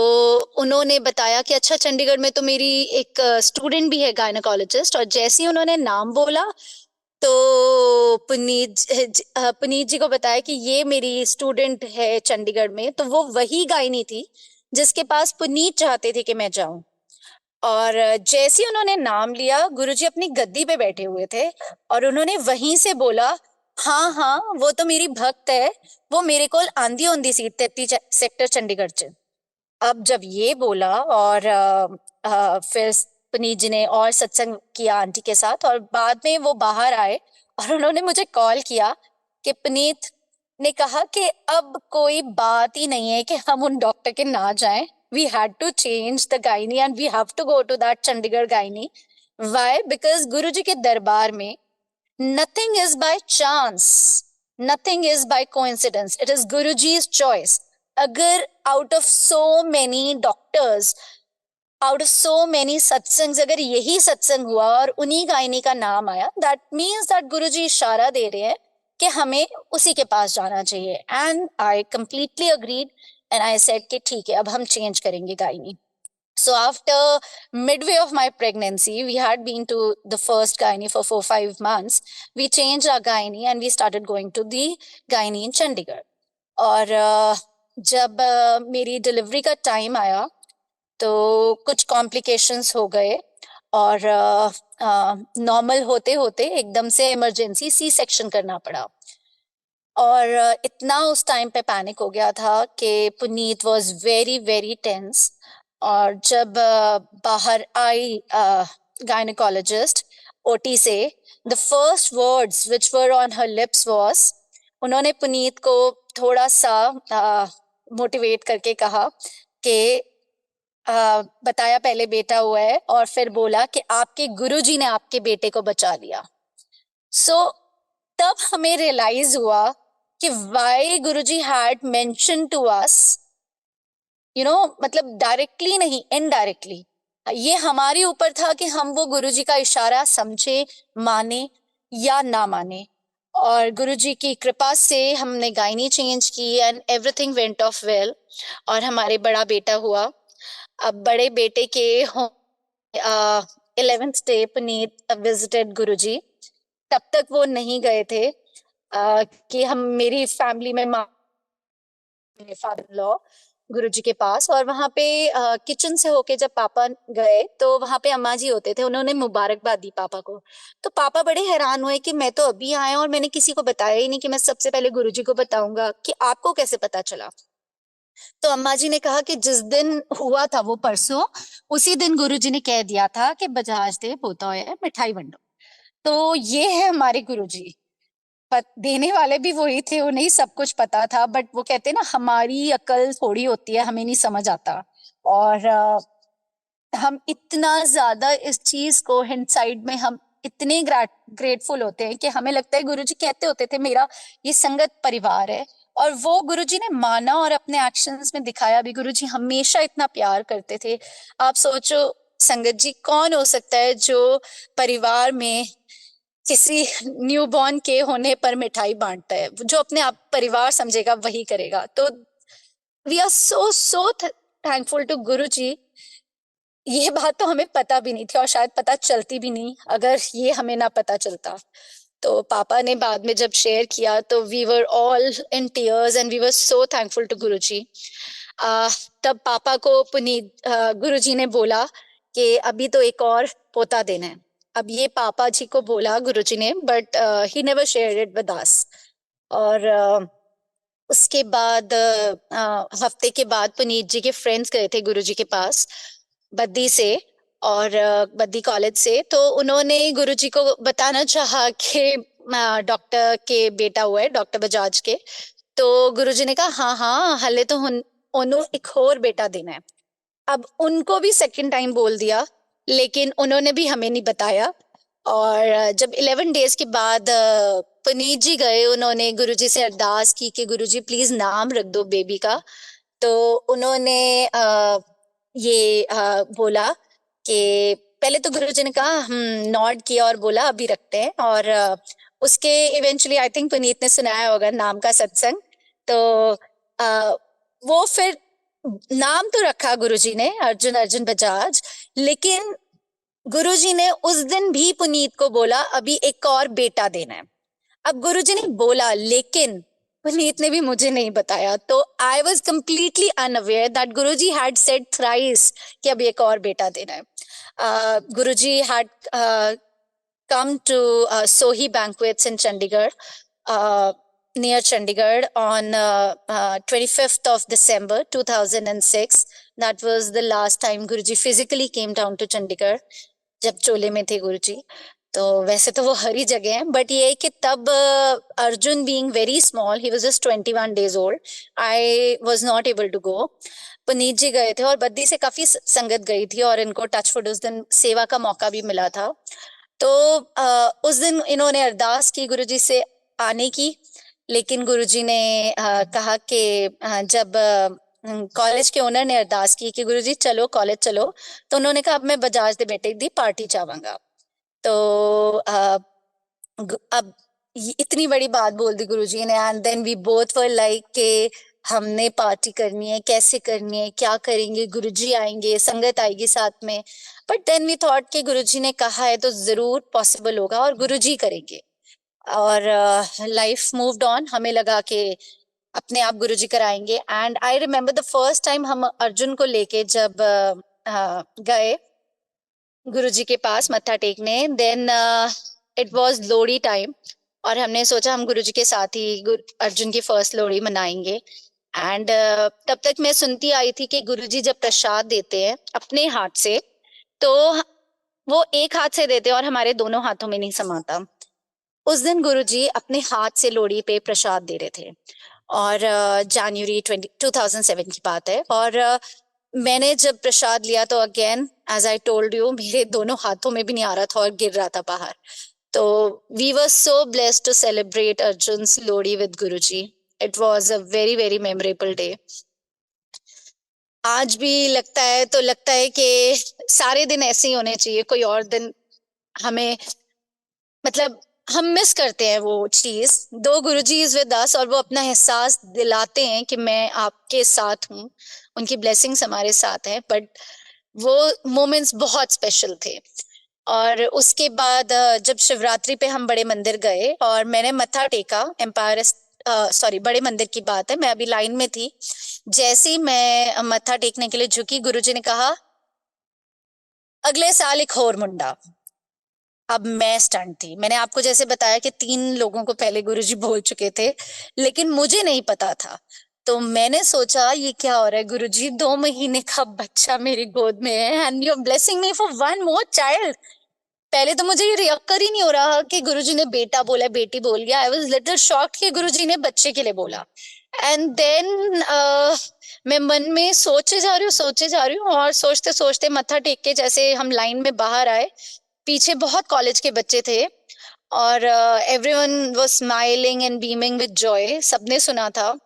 उन्होंने बताया कि अच्छा, चंडीगढ़ में तो मेरी एक स्टूडेंट भी है गायनेकोलॉजिस्ट, और जैसे ही उन्होंने नाम बोला तो पुनीत जी को बताया कि ये मेरी स्टूडेंट है चंडीगढ़ में। तो वो वही गायनी थी जिसके पास पुनीत चाहते थे कि मैं जाऊं। और जैसे ही उन्होंने नाम लिया, गुरुजी अपनी गद्दी पे बैठे हुए थे, और उन्होंने वहीं से बोला, हाँ हाँ वो तो मेरी भक्त है, वो मेरे को आंधी ओंधी सी 33 सेक्टर चंडीगढ़ च। अब जब ये बोला, और फिर पुनीत जी ने और सत्संग किया आंटी के साथ, और बाद में वो बाहर आए और उन्होंने मुझे कॉल किया कि पुनीत ने कहा कि अब कोई बात ही नहीं है कि हम उन डॉक्टर के ना जाएं, we had to change the gynae and we have to go to that Chandigarh gynae. Why? Because गुरुजी के दरबार में nothing is by chance, nothing is by coincidence, it is Guruji's choice. अगर out of so many doctors out of so many satsangs अगर यही सत्संग हुआ और उन्हीं गायनी का नाम आया, दैट मीन्स दैट गुरुजी इशारा दे रहे हैं कि हमें उसी के पास जाना चाहिए. And I completely agreed and I said कि ठीक है, अब हम चेंज करेंगे gynae. So after midway of my pregnancy, we had been to the first gynae for 4-5 months. We changed our gynae and we started going to the gynae in Chandigarh. और जब मेरी delivery का time आया तो कुछ complications हो गए और नॉर्मल होते होते एकदम से इमरजेंसी सी सेक्शन करना पड़ा. और इतना उस टाइम पे पैनिक हो गया था कि Puneet was very very tense. और जब बाहर आई गायनेकोलॉजिस्ट ओटी से, the first words which were on her lips was, उन्होंने पुनीत को थोड़ा सा मोटिवेट करके कहा कि बताया पहले बेटा हुआ है और फिर बोला कि आपके गुरुजी ने आपके बेटे को बचा लिया. सो तब हमें रियलाइज हुआ कि why Guruji had mention to us, मतलब डायरेक्टली नहीं, इनडायरेक्टली. ये हमारे ऊपर था कि हम वो गुरुजी का इशारा समझे, माने या ना माने. और गुरुजी की कृपा से हमने गायनी चेंज की and everything went of well. और हमारे बड़ा बेटा हुआ. अब बड़े बेटे के 11th डे पुनीत विजिटेड गुरुजी. तब तक वो नहीं गए थे कि हम, मेरी फैमिली में मेरे फादर लॉ गुरुजी के पास. और वहां पे किचन से होके जब पापा गए तो वहां पे अम्मा जी होते थे, उन्होंने मुबारकबाद दी पापा को. तो पापा बड़े हैरान हुए कि मैं तो अभी आया और मैंने किसी को बताया ही नहीं कि मैं सबसे पहले गुरुजी को बताऊंगा, कि आपको कैसे पता चला. तो अम्मा जी ने कहा कि जिस दिन हुआ था वो परसों, उसी दिन गुरुजी ने कह दिया था कि बजाज दे पोता है मिठाई बंडो. तो ये है हमारे गुरुजी. देने वाले भी वही थे, उन्हें ही सब कुछ पता था. बट वो कहते हैं ना, हमारी अकल थोड़ी होती है, हमें नहीं समझ आता. और हम इतना ज्यादा इस चीज को हिंडसाइड में हम इतने ग्रेटफुल होते हैं कि हमें लगता है गुरुजी कहते होते थे मेरा ये संगत परिवार है. और वो गुरुजी ने माना और अपने एक्शंस में दिखाया भी. गुरुजी हमेशा इतना प्यार करते थे. आप सोचो संगत जी, कौन हो सकता है जो परिवार में किसी न्यूबॉर्न के होने पर मिठाई बांटता है? जो अपने आप परिवार समझेगा वही करेगा. तो we are so so thankful to Guruji. ये बात तो हमें पता भी नहीं थी और शायद पता चलती भी नहीं अगर ये हमें ना पता चलता. तो पापा ने बाद में जब शेयर किया तो we were all in tears and we were so thankful to Guruji. तब पापा को पुनीत गुरुजी ने बोला कि अभी तो एक और पोता देना है. अब ये पापा जी को बोला गुरुजी ने, but he never shared it with us. और उसके बाद हफ्ते के बाद पुनीत जी के फ्रेंड्स गए थे गुरुजी के पास बद्दी से और बद्दी कॉलेज से. तो उन्होंने गुरुजी को बताना चाहा कि डॉक्टर के बेटा हुआ है, डॉक्टर बजाज के. तो गुरुजी ने कहा हाँ हाँ हले तो उन्होंने एक और बेटा देना है. अब उनको भी सेकंड टाइम बोल दिया, लेकिन उन्होंने भी हमें नहीं बताया. और जब 11 डेज के बाद पुनीत जी गए, उन्होंने गुरुजी से अरदास की कि गुरुजी प्लीज नाम रख दो बेबी का. तो उन्होंने ये बोला कि पहले तो गुरुजी ने कहा नॉड किया और बोला अभी रखते हैं. और उसके इवेंचुअली आई थिंक पुनीत ने सुनाया होगा नाम का सत्संग. तो वो फिर नाम तो रखा गुरुजी ने, अर्जुन बजाज. लेकिन गुरुजी ने उस दिन भी पुनीत को बोला अभी एक और बेटा देना है. अब गुरुजी ने बोला, लेकिन पुनीत ने भी मुझे नहीं बताया. तो I was completely unaware that Guruji had said thrice कि अब एक और बेटा देना है. गुरुजी had come to Sohi Banquets in Chandigarh, near Chandigarh on 25th of December 2006. That was the last time Guruji physically came down to Chandigarh, जब चोले में थे गुरुजी. तो वैसे तो वो हर ही जगह है, बट ये है कि तब Arjun being very small, he was just 21 days old, I was not able to go. Puneet ji गए थे और बद्दी से काफी संगत गई थी और इनको टच वुड उस दिन सेवा का मौका भी मिला था. तो उस दिन इन्होंने अरदास की गुरुजी से आने की, लेकिन गुरुजी ने कहा कि जब कॉलेज के ओनर ने अरदास की कि गुरुजी चलो कॉलेज चलो, तो उन्होंने कहा अब मैं बजाज दे बेटे दी पार्टी चाहूंगा। तो अब इतनी बड़ी बात बोल दी गुरुजी ने, and then we both were like के हमने पार्टी करनी है, कैसे करनी है, क्या करेंगे, गुरुजी आएंगे, संगत आएगी साथ में। बट देन वी थॉट कि गुरुजी ने कहा है तो जरूर पॉसिबल होगा और गुरुजी करेंगे। और लाइफ मूव्ड ऑन, हमें लगा कि अपने आप गुरुजी कराएंगे। And I remember the first time हम अर्जुन को लेके जब गए गुरुजी के पास मत्था टेकने, then it was Lohri time, और हमने सोचा हम गुरुजी के साथ ही अर्जुन की फर्स्ट लोहड़ी मनाएंगे। एंड तब तक मैं सुनती आई थी कि गुरुजी जब प्रसाद देते हैं अपने हाथ से, तो वो एक हाथ से देते हैं और हमारे दोनों हाथों में नहीं समाता। उस दिन गुरुजी अपने हाथ से लोहड़ी पे प्रसाद दे रहे थे, और जनवरी 2007 की बात है। और मैंने जब प्रसाद लिया तो again as I told you मेरे दोनों हाथों में भी नहीं आ रहा था और गिर रहा था बाहर। तो we were so blessed to celebrate Arjun's Lohri with Guruji. It was a very very memorable day. आज भी लगता है कि सारे दिन ऐसे ही होने चाहिए, कोई और दिन हमें मतलब हम मिस करते हैं वो चीज। दो गुरुजी इज विद अस और वो अपना एहसास दिलाते हैं कि मैं आपके साथ हूँ, उनकी ब्लेसिंग्स हमारे साथ हैं। बट वो मोमेंट्स बहुत स्पेशल थे। और उसके बाद जब शिवरात्रि पे हम बड़े मंदिर गए और मैंने मत्था टेका, एम्पायर सॉरी बड़े मंदिर की बात है, मैं अभी लाइन में थी, जैसे ही मैं मत्था टेकने के लिए झुकी गुरुजी ने कहा अगले साल एक और मुंडा। अब मैं स्टंट थी। मैंने आपको जैसे बताया कि 3 लोगों को पहले गुरुजी बोल चुके थे, लेकिन मुझे नहीं पता था। तो मैंने सोचा ये क्या हो रहा है गुरुजी, 2 महीने का बच्चा मेरी गोद में है and you are blessing me for one more child. पहले तो मुझे ये रियक्कर ही नहीं हो रहा कि गुरुजी ने बेटा बोला बेटी बोल गया। आई वाज लिटिल शॉक्ड कि गुरुजी ने बच्चे के लिए बोला। एंड देन मैं मन में सोचे जा रही हूँ और सोचते सोचते मत्था टेक के जैसे हम लाइन में बाहर आए, पीछे बहुत कॉलेज के बच्चे थे और everyone was smiling and beaming with Joy, सबने सुना था।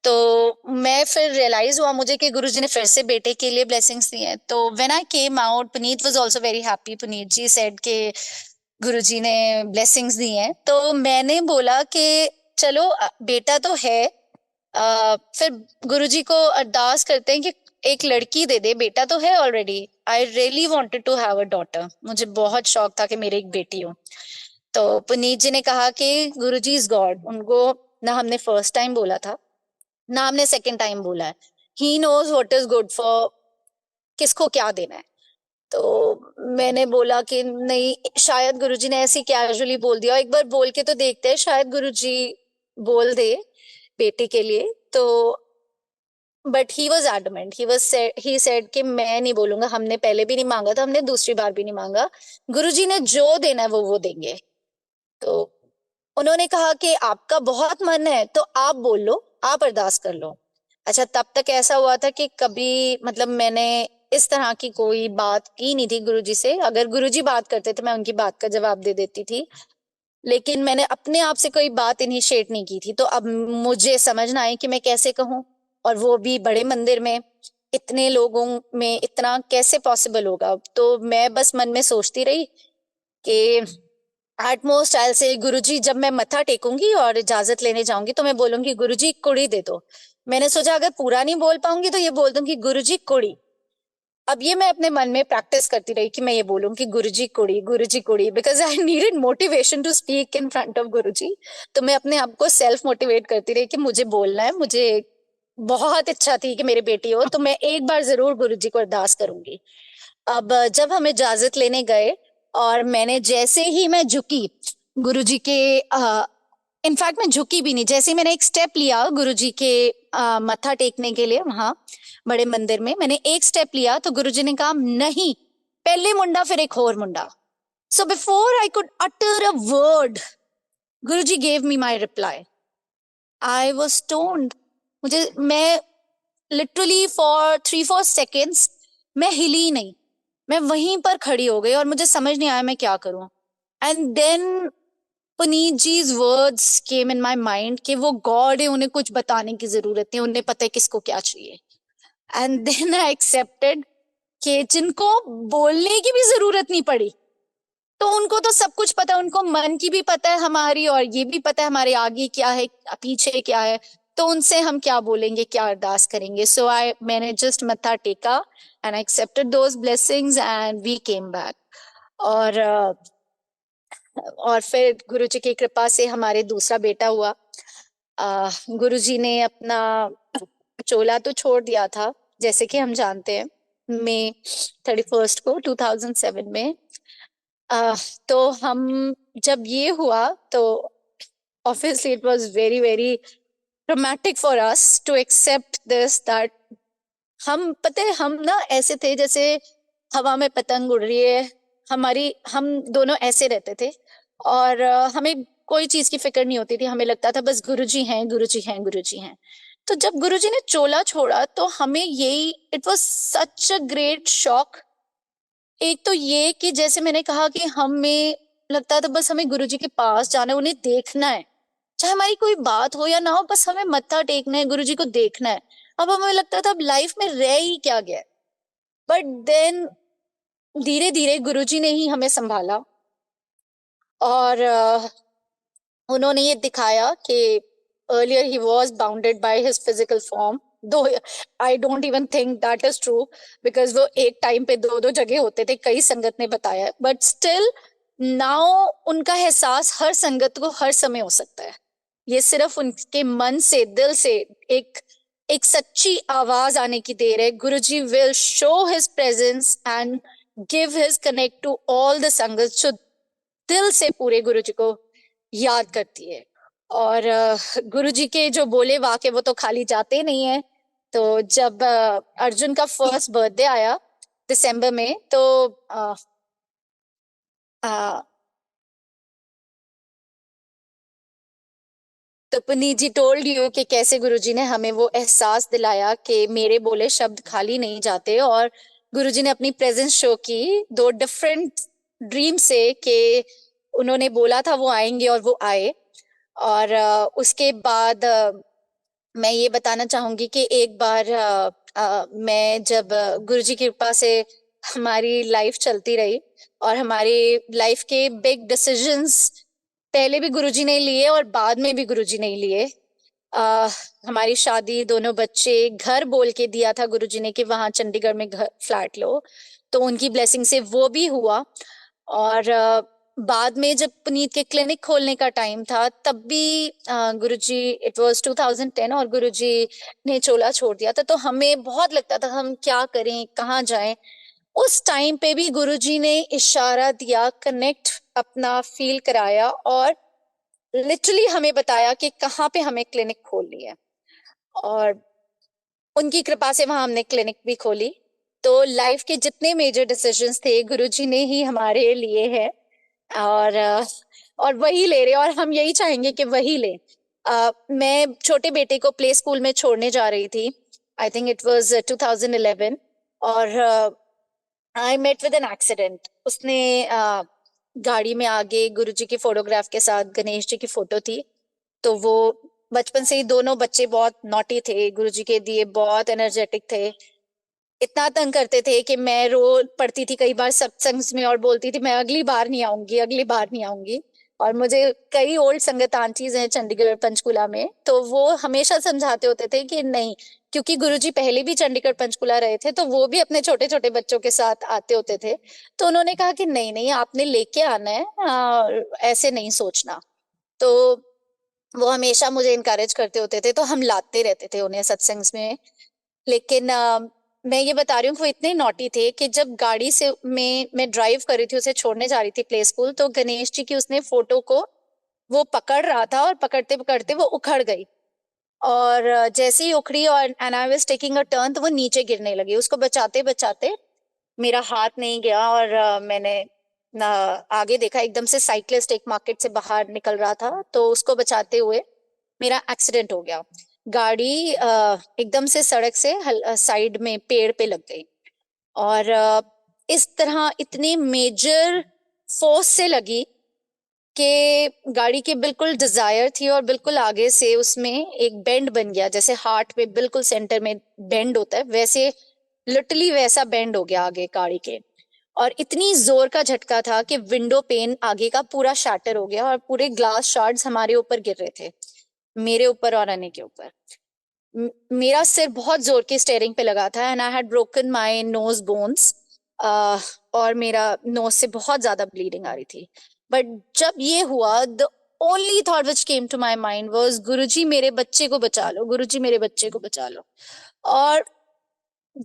तो मैं फिर रियलाइज हुआ मुझे कि गुरुजी ने फिर से बेटे के लिए ब्लेसिंग्स दी हैं। तो when I came out Puneet was also very happy. Puneet ji said के गुरुजी ने ब्लेसिंग्स दी हैं। तो मैंने बोला कि चलो बेटा तो है, फिर गुरुजी को अरदास करते हैं कि एक लड़की दे दे, बेटा तो है already. I really wanted to have a daughter, मुझे बहुत शौक था कि मेरी एक बेटी हो। तो पुनीत जी ने कहा कि गुरुजी इज गॉड, उनको ना हमने फर्स्ट टाइम बोला था ना हमने सेकंड टाइम बोला है। He knows what is good for किसको क्या देना है। तो मैंने बोला कि नहीं, शायद गुरुजी ने ऐसे कैजुअली बोल दिया, एक बार बोल के तो देखते हैं, शायद गुरुजी बोल दे बेटे के लिए। तो but he was adamant, he said कि मैं नहीं बोलूंगा, हमने पहले भी नहीं मांगा था, हमने दूसरी बार भी नहीं मांगा, गुरुजी ने जो देना है वो देंगे। तो उन्होंने कहा कि आपका बहुत मन है तो आप बोल लो, आप अरदास कर लो। अच्छा, तब तक ऐसा हुआ था कि कभी मतलब मैंने इस तरह की कोई बात की नहीं थी गुरुजी से। अगर गुरुजी बात करते थे मैं उनकी बात का जवाब दे देती थी, लेकिन मैंने अपने आप से कोई बात इनिशिएट नहीं की थी। तो अब मुझे समझना है कि मैं कैसे कहूँ, और वो भी बड़े मंदिर में इतने लोगों में, इतना कैसे पॉसिबल होगा। तो मैं बस मन में सोचती रही कि एट मोस्ट आई से गुरुजी, जब मैं मत्था टेकूंगी और इजाजत लेने जाऊंगी तो मैं बोलूंगी गुरुजी कुड़ी दे दो। मैंने सोचा अगर पूरा नहीं बोल पाऊंगी तो ये बोल दूंगी गुरुजी कुड़ी। अब ये मैं अपने मन में प्रैक्टिस करती रही कि मैं ये बोलूं कि गुरुजी कुड़ी, because I needed motivation to speak in front of Guruji. तो मैं अपने आप को सेल्फ मोटिवेट करती रही कि मुझे बोलना है, मुझे बहुत इच्छा थी कि मेरी बेटी हो, तो मैं एक बार जरूर गुरुजी को अरदास करूंगी। अब जब हम इजाजत लेने गए और मैंने जैसे ही मैं झुकी गुरुजी के, इनफैक्ट मैं झुकी भी नहीं, जैसे ही मैंने एक स्टेप लिया गुरुजी के मत्था टेकने के लिए वहां बड़े मंदिर में, मैंने एक स्टेप लिया तो गुरुजी ने कहा नहीं, पहले मुंडा फिर एक और मुंडा। So before I could utter a word Guruji gave me my reply. I was stoned. मैं लिटरली फॉर 3-4 सेकेंड्स मैं हिली नहीं, मैं वहीं पर खड़ी हो गई और मुझे समझ नहीं आया मैं क्या करूं। And then Puneet ji's words came in my mind कि वो गॉड है, उन्हें कुछ बताने की जरूरत नहीं, उन्हें पता है किसको क्या चाहिए। एंड देन आई एक्सेप्टेड कि जिनको बोलने की भी जरूरत नहीं पड़ी, तो उनको तो सब कुछ पता है, उनको मन की भी पता है हमारी, और ये भी पता है हमारे आगे क्या है पीछे क्या है, तो उनसे हम क्या बोलेंगे, क्या अरदास करेंगे. सो मैंने जस्ट मत्था टेका and I accepted those blessings and we came back. और और फिर गुरु जी की कृपा से हमारे दूसरा बेटा हुआ. गुरु जी ने अपना चोला तो छोड़ दिया था, जैसे कि हम जानते हैं, मई 31 को 2007 में. तो हम जब ये हुआ तो obviously it was very very traumatic for us to accept this, that हम पता है हम ना ऐसे थे जैसे हवा में पतंग उड़ रही है, हम दोनों ऐसे रहते थे. और हमें कोई चीज की फिक्र नहीं होती थी, हमें लगता था बस गुरुजी हैं, गुरुजी हैं, गुरुजी हैं. तो जब गुरुजी ने चोला छोड़ा तो हमें यही, it was such a great shock. एक तो ये कि जैसे मैंने कहा कि हमें लगता था बस हमें गुरुजी के पास जाना है, उन्हें देखना है, चाहे हमारी कोई बात हो या ना हो, बस हमें मत्था टेकना है, गुरुजी को देखना है. अब हमें लगता था अब लाइफ में रह ही क्या गया. बट देन धीरे धीरे गुरुजी ने ही हमें संभाला, और उन्होंने ये दिखाया कि earlier he was bounded by his physical form, though I don't even think that is true, because वो एक टाइम पे दो दो जगह होते थे, कई संगत ने बताया, बट स्टिल नाउ उनका एहसास हर संगत को हर समय हो सकता है. ये सिर्फ उनके मन से, दिल से एक एक सच्ची आवाज आने की देर है. Guruji will show his presence and give his connect to all the sangat जो दिल से पूरे गुरुजी को याद करती है. और गुरुजी के जो बोले वाक्य वो तो खाली जाते नहीं है. तो जब अर्जुन का फर्स्ट बर्थडे आया दिसंबर में, तो तो पुनीत जी टोल्ड यू कि कैसे गुरुजी ने हमें वो एहसास दिलाया कि मेरे बोले शब्द खाली नहीं जाते, और गुरुजी ने अपनी प्रेजेंस शो की दो डिफरेंट ड्रीम से कि उन्होंने बोला था वो आएंगे और वो आए. और उसके बाद मैं ये बताना चाहूंगी कि एक बार मैं जब गुरुजी की कृपा से हमारी लाइफ चलती रही, और हमारी लाइफ के बिग डिसीजंस पहले भी गुरुजी ने लिए और बाद में भी गुरुजी ने लिए. हमारी शादी, दोनों बच्चे, घर बोल के दिया था गुरुजी ने कि वहां चंडीगढ़ में घर फ्लैट लो, तो उनकी ब्लेसिंग से वो भी हुआ. और बाद में जब पुनीत के क्लिनिक खोलने का टाइम था तब भी गुरुजी, इट वाज 2010, और गुरुजी ने चोला छोड़ दिया था. तो हमें बहुत लगता था हम क्या करें, कहाँ जाएं. उस टाइम पे भी गुरुजी ने इशारा दिया, कनेक्ट अपना फील कराया, और लिटरली हमें बताया कि कहाँ पे हमें क्लिनिक खोलनी है. और उनकी कृपा से वहां हमने क्लिनिक भी खोली. तो लाइफ के जितने मेजर डिसीजंस थे गुरुजी ने ही हमारे लिए है, और वही ले रहे, और हम यही चाहेंगे कि वही ले. मैं छोटे बेटे को प्ले स्कूल में छोड़ने जा रही थी, आई थिंक इट वाज 2011, और I met with an accident. उसने गाड़ी में आगे गुरुजी की फोटोग्राफ के साथ गणेश जी की फोटो थी. तो वो बचपन से ही दोनों बच्चे बहुत नॉटी थे, गुरुजी के दिए बहुत एनर्जेटिक थे, इतना तंग करते थे कि मैं रो पड़ती थी कई बार सत्संग में और बोलती थी मैं अगली बार नहीं आऊंगी, अगली बार नहीं आऊंगी. और मुझे कई ओल्ड संगत आंटीज हैं चंडीगढ़ पंचकुला में, तो वो हमेशा समझाते होते थे कि नहीं, क्योंकि गुरुजी पहले भी चंडीगढ़ पंचकुला रहे थे, तो वो भी अपने छोटे छोटे बच्चों के साथ आते होते थे. तो उन्होंने कहा कि नहीं नहीं, आपने लेके आना है, ऐसे नहीं सोचना. तो वो हमेशा मुझे इनकरेज करते होते थे, तो हम लाते रहते थे उन्हें सत्संग में. लेकिन मैं ये बता रही हूँ, वो इतने नॉटी थे कि जब गाड़ी से मैं ड्राइव कर रही थी, उसे छोड़ने जा रही थी प्ले स्कूल, तो गणेश जी की उसने फोटो को वो पकड़ रहा था, और पकड़ते पकड़ते वो उखड़ गई. और जैसे ही उखड़ी और and I was taking a turn, तो वो नीचे गिरने लगी. उसको बचाते बचाते मेरा हाथ नहीं गया, और मैंने ना आगे देखा, एकदम से साइक्लिस्ट एक मार्केट से बाहर निकल रहा था, तो उसको बचाते हुए मेरा एक्सीडेंट हो गया. गाड़ी एकदम से सड़क से साइड में पेड़ पे लग गई, और इस तरह इतनी मेजर फोर्स से लगी कि गाड़ी के बिल्कुल डिजायर थी और बिल्कुल आगे से उसमें एक बेंड बन गया, जैसे हार्ट में बिल्कुल सेंटर में बेंड होता है वैसे, लिटरली वैसा बेंड हो गया आगे गाड़ी के। और इतनी जोर का झटका था कि विंडो पेन आगे का पूरा शैटर हो गया और पूरे ग्लास शार्ड्स हमारे ऊपर गिर रहे थे, मेरे ऊपर और अने के ऊपर। मेरा सिर बहुत जोर के स्टेयरिंग पे लगा था and I had broken my knows bones, और मेरा नोज से बहुत ज्यादा ब्लीडिंग आ रही थी। बट जब ये हुआ, the only thought which came to my mind was, Guruji मेरे बच्चे को बचा लो, गुरुजी मेरे बच्चे को बचा लो। और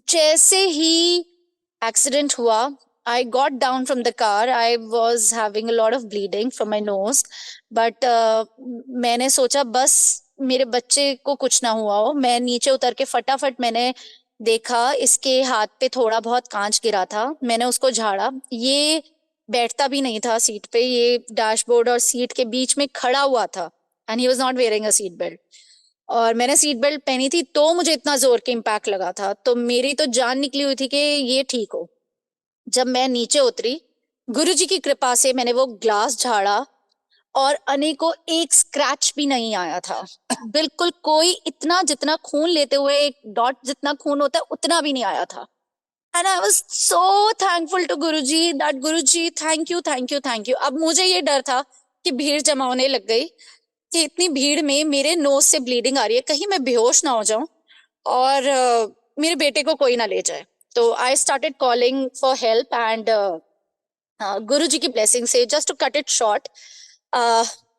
जैसे ही एक्सीडेंट हुआ, I got down from the car. I was having a lot of bleeding from my nose, but मैंने सोचा बस मेरे बच्चे को कुछ ना हुआ हो। मैं नीचे उतर के फटाफट मैंने देखा इसके हाथ पे थोड़ा बहुत कांच गिरा था, मैंने उसको झाड़ा। ये बैठता भी नहीं था सीट पे, ये डैशबोर्ड और सीट के बीच में खड़ा हुआ था and he was not wearing a seat belt. और मैंने सीट बेल्ट पहनी थी तो मुझे इतना जोर के इम्पैक्ट लगा था, तो मेरी तो जान निकली हुई थी कि ये ठीक हो। जब मैं नीचे उतरी, गुरुजी की कृपा से मैंने वो ग्लास झाड़ा और अने को एक स्क्रैच भी नहीं आया था, बिल्कुल कोई, इतना जितना खून लेते हुए एक डॉट जितना खून होता है उतना भी नहीं आया था। And I was so thankful to Guruji that Guruji thank you thank you thank you. अब मुझे ये डर था कि भीड़ जमा होने लग गई, कि इतनी भीड़ में मेरे नोज से ब्लीडिंग आ रही है, कहीं मैं बेहोश ना हो जाऊं और मेरे बेटे को कोई ना ले जाए। तो I started calling for help and Guruji की ब्लेसिंग से, just to cut it short,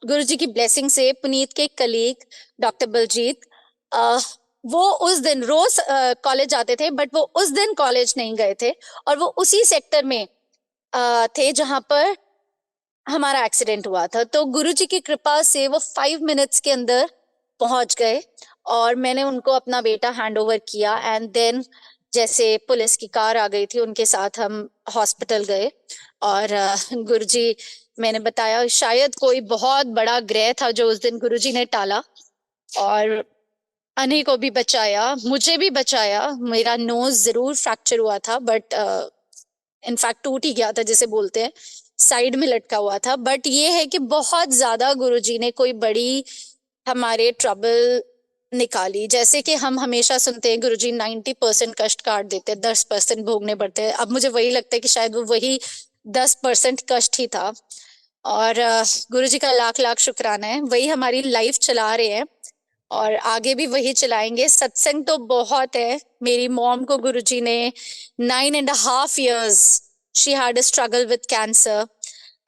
Guruji की ब्लेसिंग से पुनीत के कलीग डॉक्टर बलजीत, वो उस दिन रोज कॉलेज जाते थे बट वो उस दिन कॉलेज नहीं गए थे, और वो उसी सेक्टर में थे जहां पर हमारा एक्सीडेंट हुआ था। तो गुरुजी की कृपा से वो 5 मिनट्स के अंदर पहुंच गए और मैंने उनको अपना बेटा हैंड ओवर किया एंड देन जैसे पुलिस की कार आ गई थी उनके साथ हम हॉस्पिटल गए। और गुरुजी, मैंने बताया शायद कोई बहुत बड़ा ग्रह था जो उस दिन गुरुजी ने टाला और अने को भी बचाया, मुझे भी बचाया। मेरा नोज जरूर फ्रैक्चर हुआ था बट इनफैक्ट टूट ही गया था जिसे बोलते हैं, साइड में लटका हुआ था। बट ये है कि बहुत ज्यादा गुरुजी ने कोई बड़ी हमारे ट्रबल निकाली। जैसे कि हम हमेशा सुनते हैं गुरुजी 90% कष्ट काट देते हैं, 10% भोगने पड़ते हैं। अब मुझे वही लगता है कि शायद वो वही 10% कष्ट ही था। और गुरुजी का लाख लाख शुक्राना है, वही हमारी लाइफ चला रहे हैं और आगे भी वही चलाएंगे। सत्संग तो बहुत है। मेरी मॉम को गुरुजी ने 9.5 years she had a struggle with cancer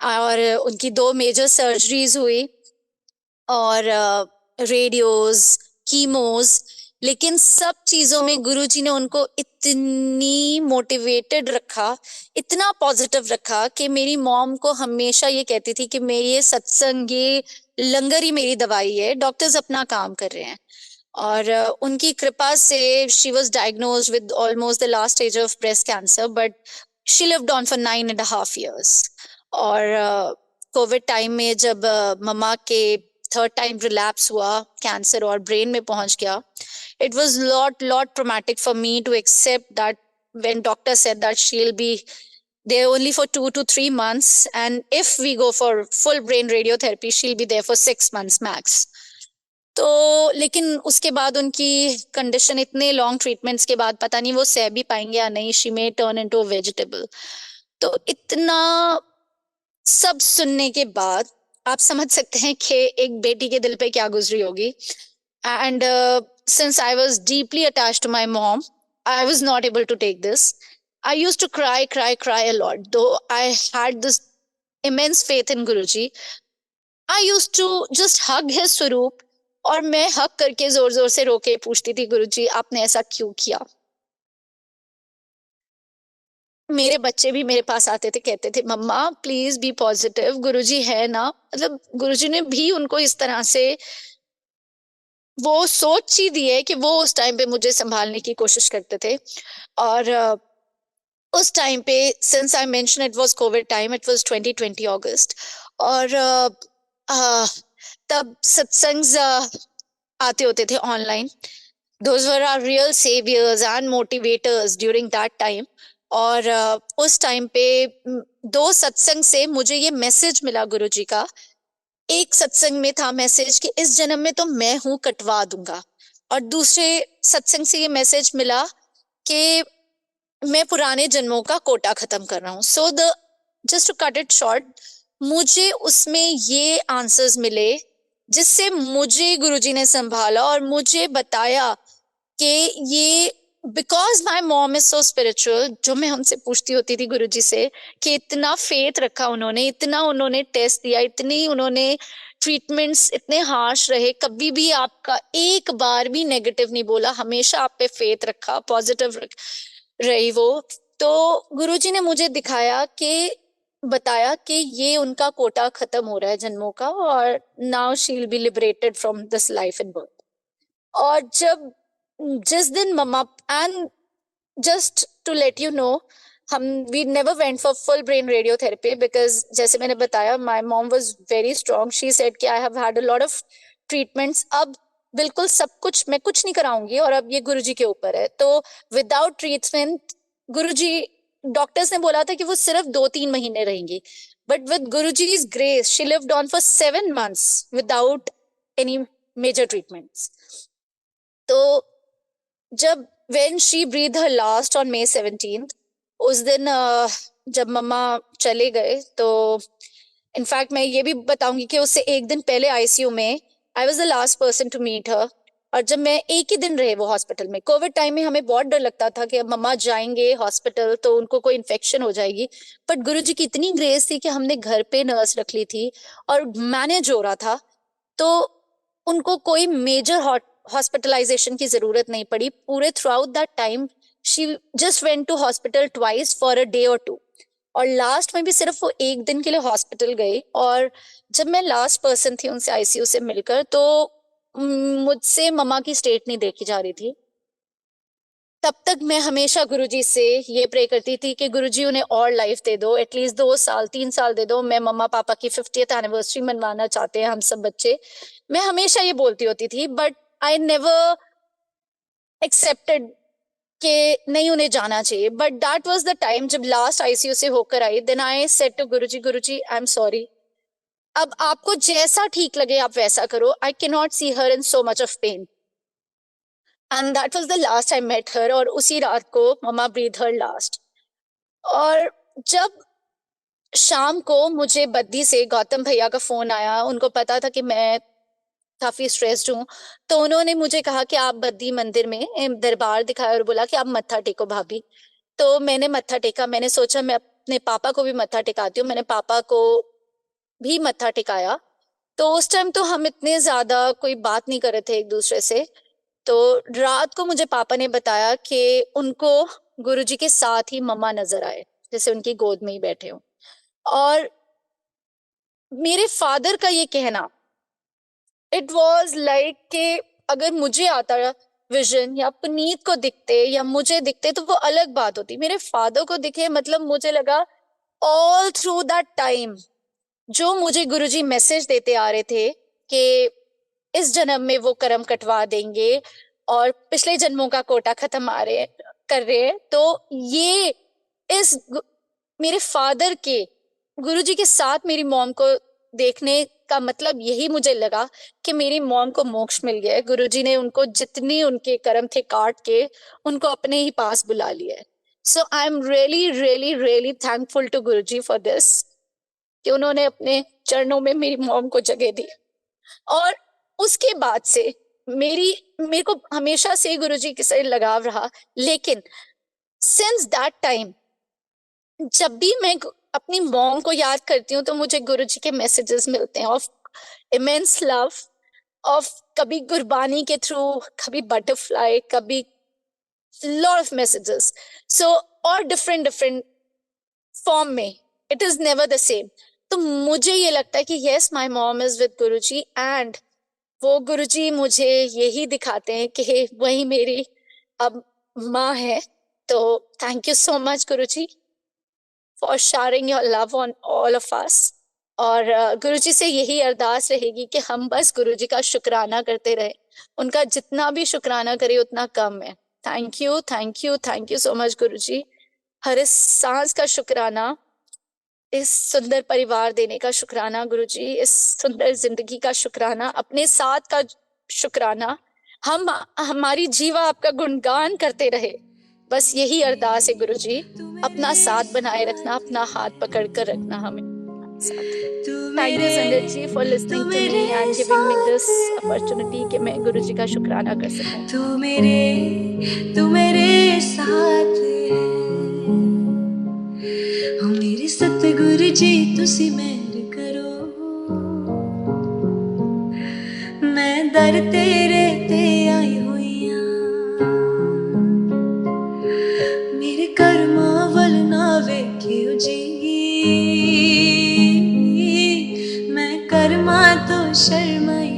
और उनकी 2 मेजर सर्जरीज हुई और रेडियोज, कीमोज, लेकिन सब चीजों में गुरुजी ने उनको इतनी मोटिवेटेड रखा, इतना पॉजिटिव रखा कि मेरी मॉम को हमेशा ये कहती थी कि मेरी ये सत्संग, ये लंगर ही मेरी दवाई है, डॉक्टर्स अपना काम कर रहे हैं। और उनकी कृपा से she was diagnosed with almost the last stage of breast cancer but she lived on for 9.5 years। और कोविड टाइम में जब मम्मा के 3rd टाइम रिलैप्स हुआ कैंसर और ब्रेन में पहुंच गया, it was lot traumatic for me to accept that when doctor said that she'll be there only for 2 to 3 months and if we go for full brain radiotherapy she'll be there for 6 months max। तो लेकिन उसके बाद उनकी condition, इतने long treatments के बाद पता नहीं वो सह भी पाएंगे या नहीं, she may turn into a vegetable. तो इतना सब सुनने के बाद आप समझ सकते हैं कि एक बेटी के दिल पे क्या गुजरी होगी। And since I was deeply attached to my mom, I was not able to take this. I used to cry a lot. Though I had this immense faith in Guruji, I used to just hug his स्वरूप और मैं हग करके जोर जोर से रोके पूछती थी, गुरुजी आपने ऐसा क्यों किया। मेरे बच्चे भी मेरे पास आते थे, कहते थे मम्मा प्लीज बी पॉजिटिव, गुरुजी है ना। मतलब गुरुजी ने भी उनको इस तरह से वो सोच ही दी है कि वो उस टाइम पे मुझे संभालने की कोशिश करते थे। और उस टाइम पे since I mention it was Covid time, it was 2020 अगस्त, और तब सत्संग्स आते होते थे online. Those were our real saviors and motivators during that time। और उस टाइम पे 2 सत्संग से मुझे ये मैसेज मिला गुरुजी का एक सत्संग में था मैसेज कि इस जन्म में तो मैं हूं कटवा दूंगा, और दूसरे सत्संग से ये मैसेज मिला कि मैं पुराने जन्मों का कोटा खत्म कर रहा हूँ. So the just to cut it short, मुझे उसमें ये आंसर्स मिले जिससे मुझे गुरुजी ने संभाला और मुझे बताया कि ये because my mom is so spiritual. जो मैं उनसे पूछती होती थी गुरुजी से कि इतना फेथ रखा उन्होंने, इतना उन्होंने टेस्ट दिया, इतनी उन्होंने ट्रीटमेंट्स इतने हार्श रहे, कभी भी आपका एक बार भी नेगेटिव नहीं बोला, हमेशा आप पे फेथ रखा, पॉजिटिव रही वो. तो गुरुजी ने मुझे दिखाया कि बताया कि ये उनका कोटा खत्म हो रहा है जन्मों का, और now she will be liberated from this life and birth. और जब जिस दिन मम्मा, and just to let you know, हम we never went for full brain radiotherapy because जैसे मैंने बताया my mom was very strong. She said कि I have had a lot of treatments, अब बिल्कुल सब कुछ मैं कुछ नहीं कराऊंगी और अब ये गुरुजी के ऊपर है. तो विदाउट ट्रीटमेंट, गुरुजी, डॉक्टर्स ने बोला था कि वो सिर्फ 2-3 महीने रहेंगी, but with Guruji's grace she lived on for 7 months without any major treatments. तो जब when she breathed her last on May 17th, उस दिन जब मम्मा चले गए, तो इनफैक्ट मैं ये भी बताऊंगी कि उससे एक दिन पहले आईसीयू में I was the last person to meet her. और जब मैं एक ही दिन रहे वो हॉस्पिटल में, कोविड टाइम में हमें बहुत डर लगता था कि अब मम्मा जाएंगे हॉस्पिटल तो उनको कोई इन्फेक्शन हो जाएगी, बट गुरुजी की इतनी ग्रेस थी कि हमने घर पे नर्स रख ली थी और मैनेज हो रहा था, तो उनको कोई मेजर हॉस्पिटलाइजेशन की जरूरत नहीं पड़ी. पूरे throughout that time she just went to hospital twice for a day और टू, और लास्ट में भी सिर्फ वो एक दिन के लिए हॉस्पिटल गई. और जब मैं लास्ट पर्सन थी उनसे आईसीयू से मिलकर, तो मुझसे मम्मा की स्टेट नहीं देखी जा रही थी. तब तक मैं हमेशा गुरुजी से ये प्रे करती थी कि गुरुजी उन्हें और लाइफ दे दो, एटलीस्ट 2 साल 3 साल दे दो. मैं मम्मा पापा की 50th एनिवर्सरी मनवाना चाहते हैं हम सब बच्चे. मैं हमेशा ये बोलती होती थी, बट आई नेवर एक्सेप्टेड कि नहीं उन्हें जाना चाहिए. But that was the time जब लास्ट आईसीयू से होकर आई, then I said to Guruji, Guruji I am sorry, अब आपको जैसा ठीक लगे आप वैसा करो. I can not see her in so much of pain. And that was the last I met her, और उसी रात को मम्मा ब्रीथ हर लास्ट. और जब शाम को मुझे बद्दी से गौतम भैया का फोन आया, उनको पता था कि मैं काफी स्ट्रेस्ड हूँ, तो उन्होंने मुझे कहा कि आप बद्दी मंदिर में दरबार दिखाया और बोला कि आप मत्था टेको भाभी. तो मैंने मत्था टेका. मैंने सोचा मैं अपने पापा को भी मत्था टेकाती हूँ. मैंने पापा को भी मत्था टेकाया. तो उस टाइम तो हम इतने ज्यादा कोई बात नहीं कर रहे थे एक दूसरे से. तो रात को मुझे पापा ने बताया कि उनको गुरुजी के साथ ही मम्मा नजर आए, जैसे उनकी गोद में ही बैठे हो. और मेरे फादर का ये कहना, इट वाज लाइक कि अगर मुझे आता विजन या पुनीत को दिखते या मुझे दिखते तो वो अलग बात होती. मेरे फादर को दिखे, मतलब मुझे लगा ऑल थ्रू दैट टाइम जो मुझे गुरुजी मैसेज देते आ रहे थे कि इस जन्म में वो कर्म कटवा देंगे और पिछले जन्मों का कोटा खत्म कर रहे हैं. तो ये इस मेरे फादर के गुरुजी के साथ मेरी मॉम को देखने का मतलब यही मुझे लगा कि मेरी मॉम को मोक्ष मिल गया है. गुरुजी ने उनको जितनी उनके कर्म थे काट के उनको अपने ही पास बुला लिया है. So I am really really really thankful to Guruji for this, कि उन्होंने अपने चरणों में मेरी मॉम को जगह दी. और उसके बाद से मेरे को हमेशा से गुरुजी के साथ लगाव रहा. लेकिन सिंस दैट टाइम जब भी मैं अपनी मॉम को याद करती हूँ तो मुझे गुरुजी के मैसेजेस मिलते हैं ऑफ इमेंस लव, ऑफ कभी गुरबानी के थ्रू, कभी बटरफ्लाई, कभी लॉट ऑफ मैसेजेस. सो और डिफरेंट डिफरेंट फॉर्म में, it is never the same. तो मुझे ये लगता है कि yes, my mom is with Guruji, and वो गुरुजी मुझे यही दिखाते हैं कि वही मेरी अब माँ है. तो thank you so much Guruji for sharing your love on all of us. और गुरुजी से यही अरदास रहेगी कि हम बस गुरुजी का शुक्राना करते रहे. उनका जितना भी शुक्राना करे उतना कम है. Thank you thank you thank you so much Guruji. हर इस सांस का शुक्राना इस सुंदर परिवार देने का शुक्राना गुरुजी, इस सुंदर जिंदगी का शुक्राना, अपने साथ का शुक्राना। हम हमारी जीवा आपका गुणगान करते रहे, बस यही अरदास है गुरुजी। अपना साथ बनाए रखना, अपना हाथ पकड़ कर रखना हमें साथ। Thank you sangat ji for listening to me and giving me this opportunity कि मैं गुरुजी का शुक्राना कर सकूं। तू मेरे साथ है, ओ मेरे सतगुरु जी तुसी मेहर करो, मैं दर तेरे ते आई हुई हां, मेरे कर्मां वल ना वेखियो जी, मैं कर्मां तो शर्माई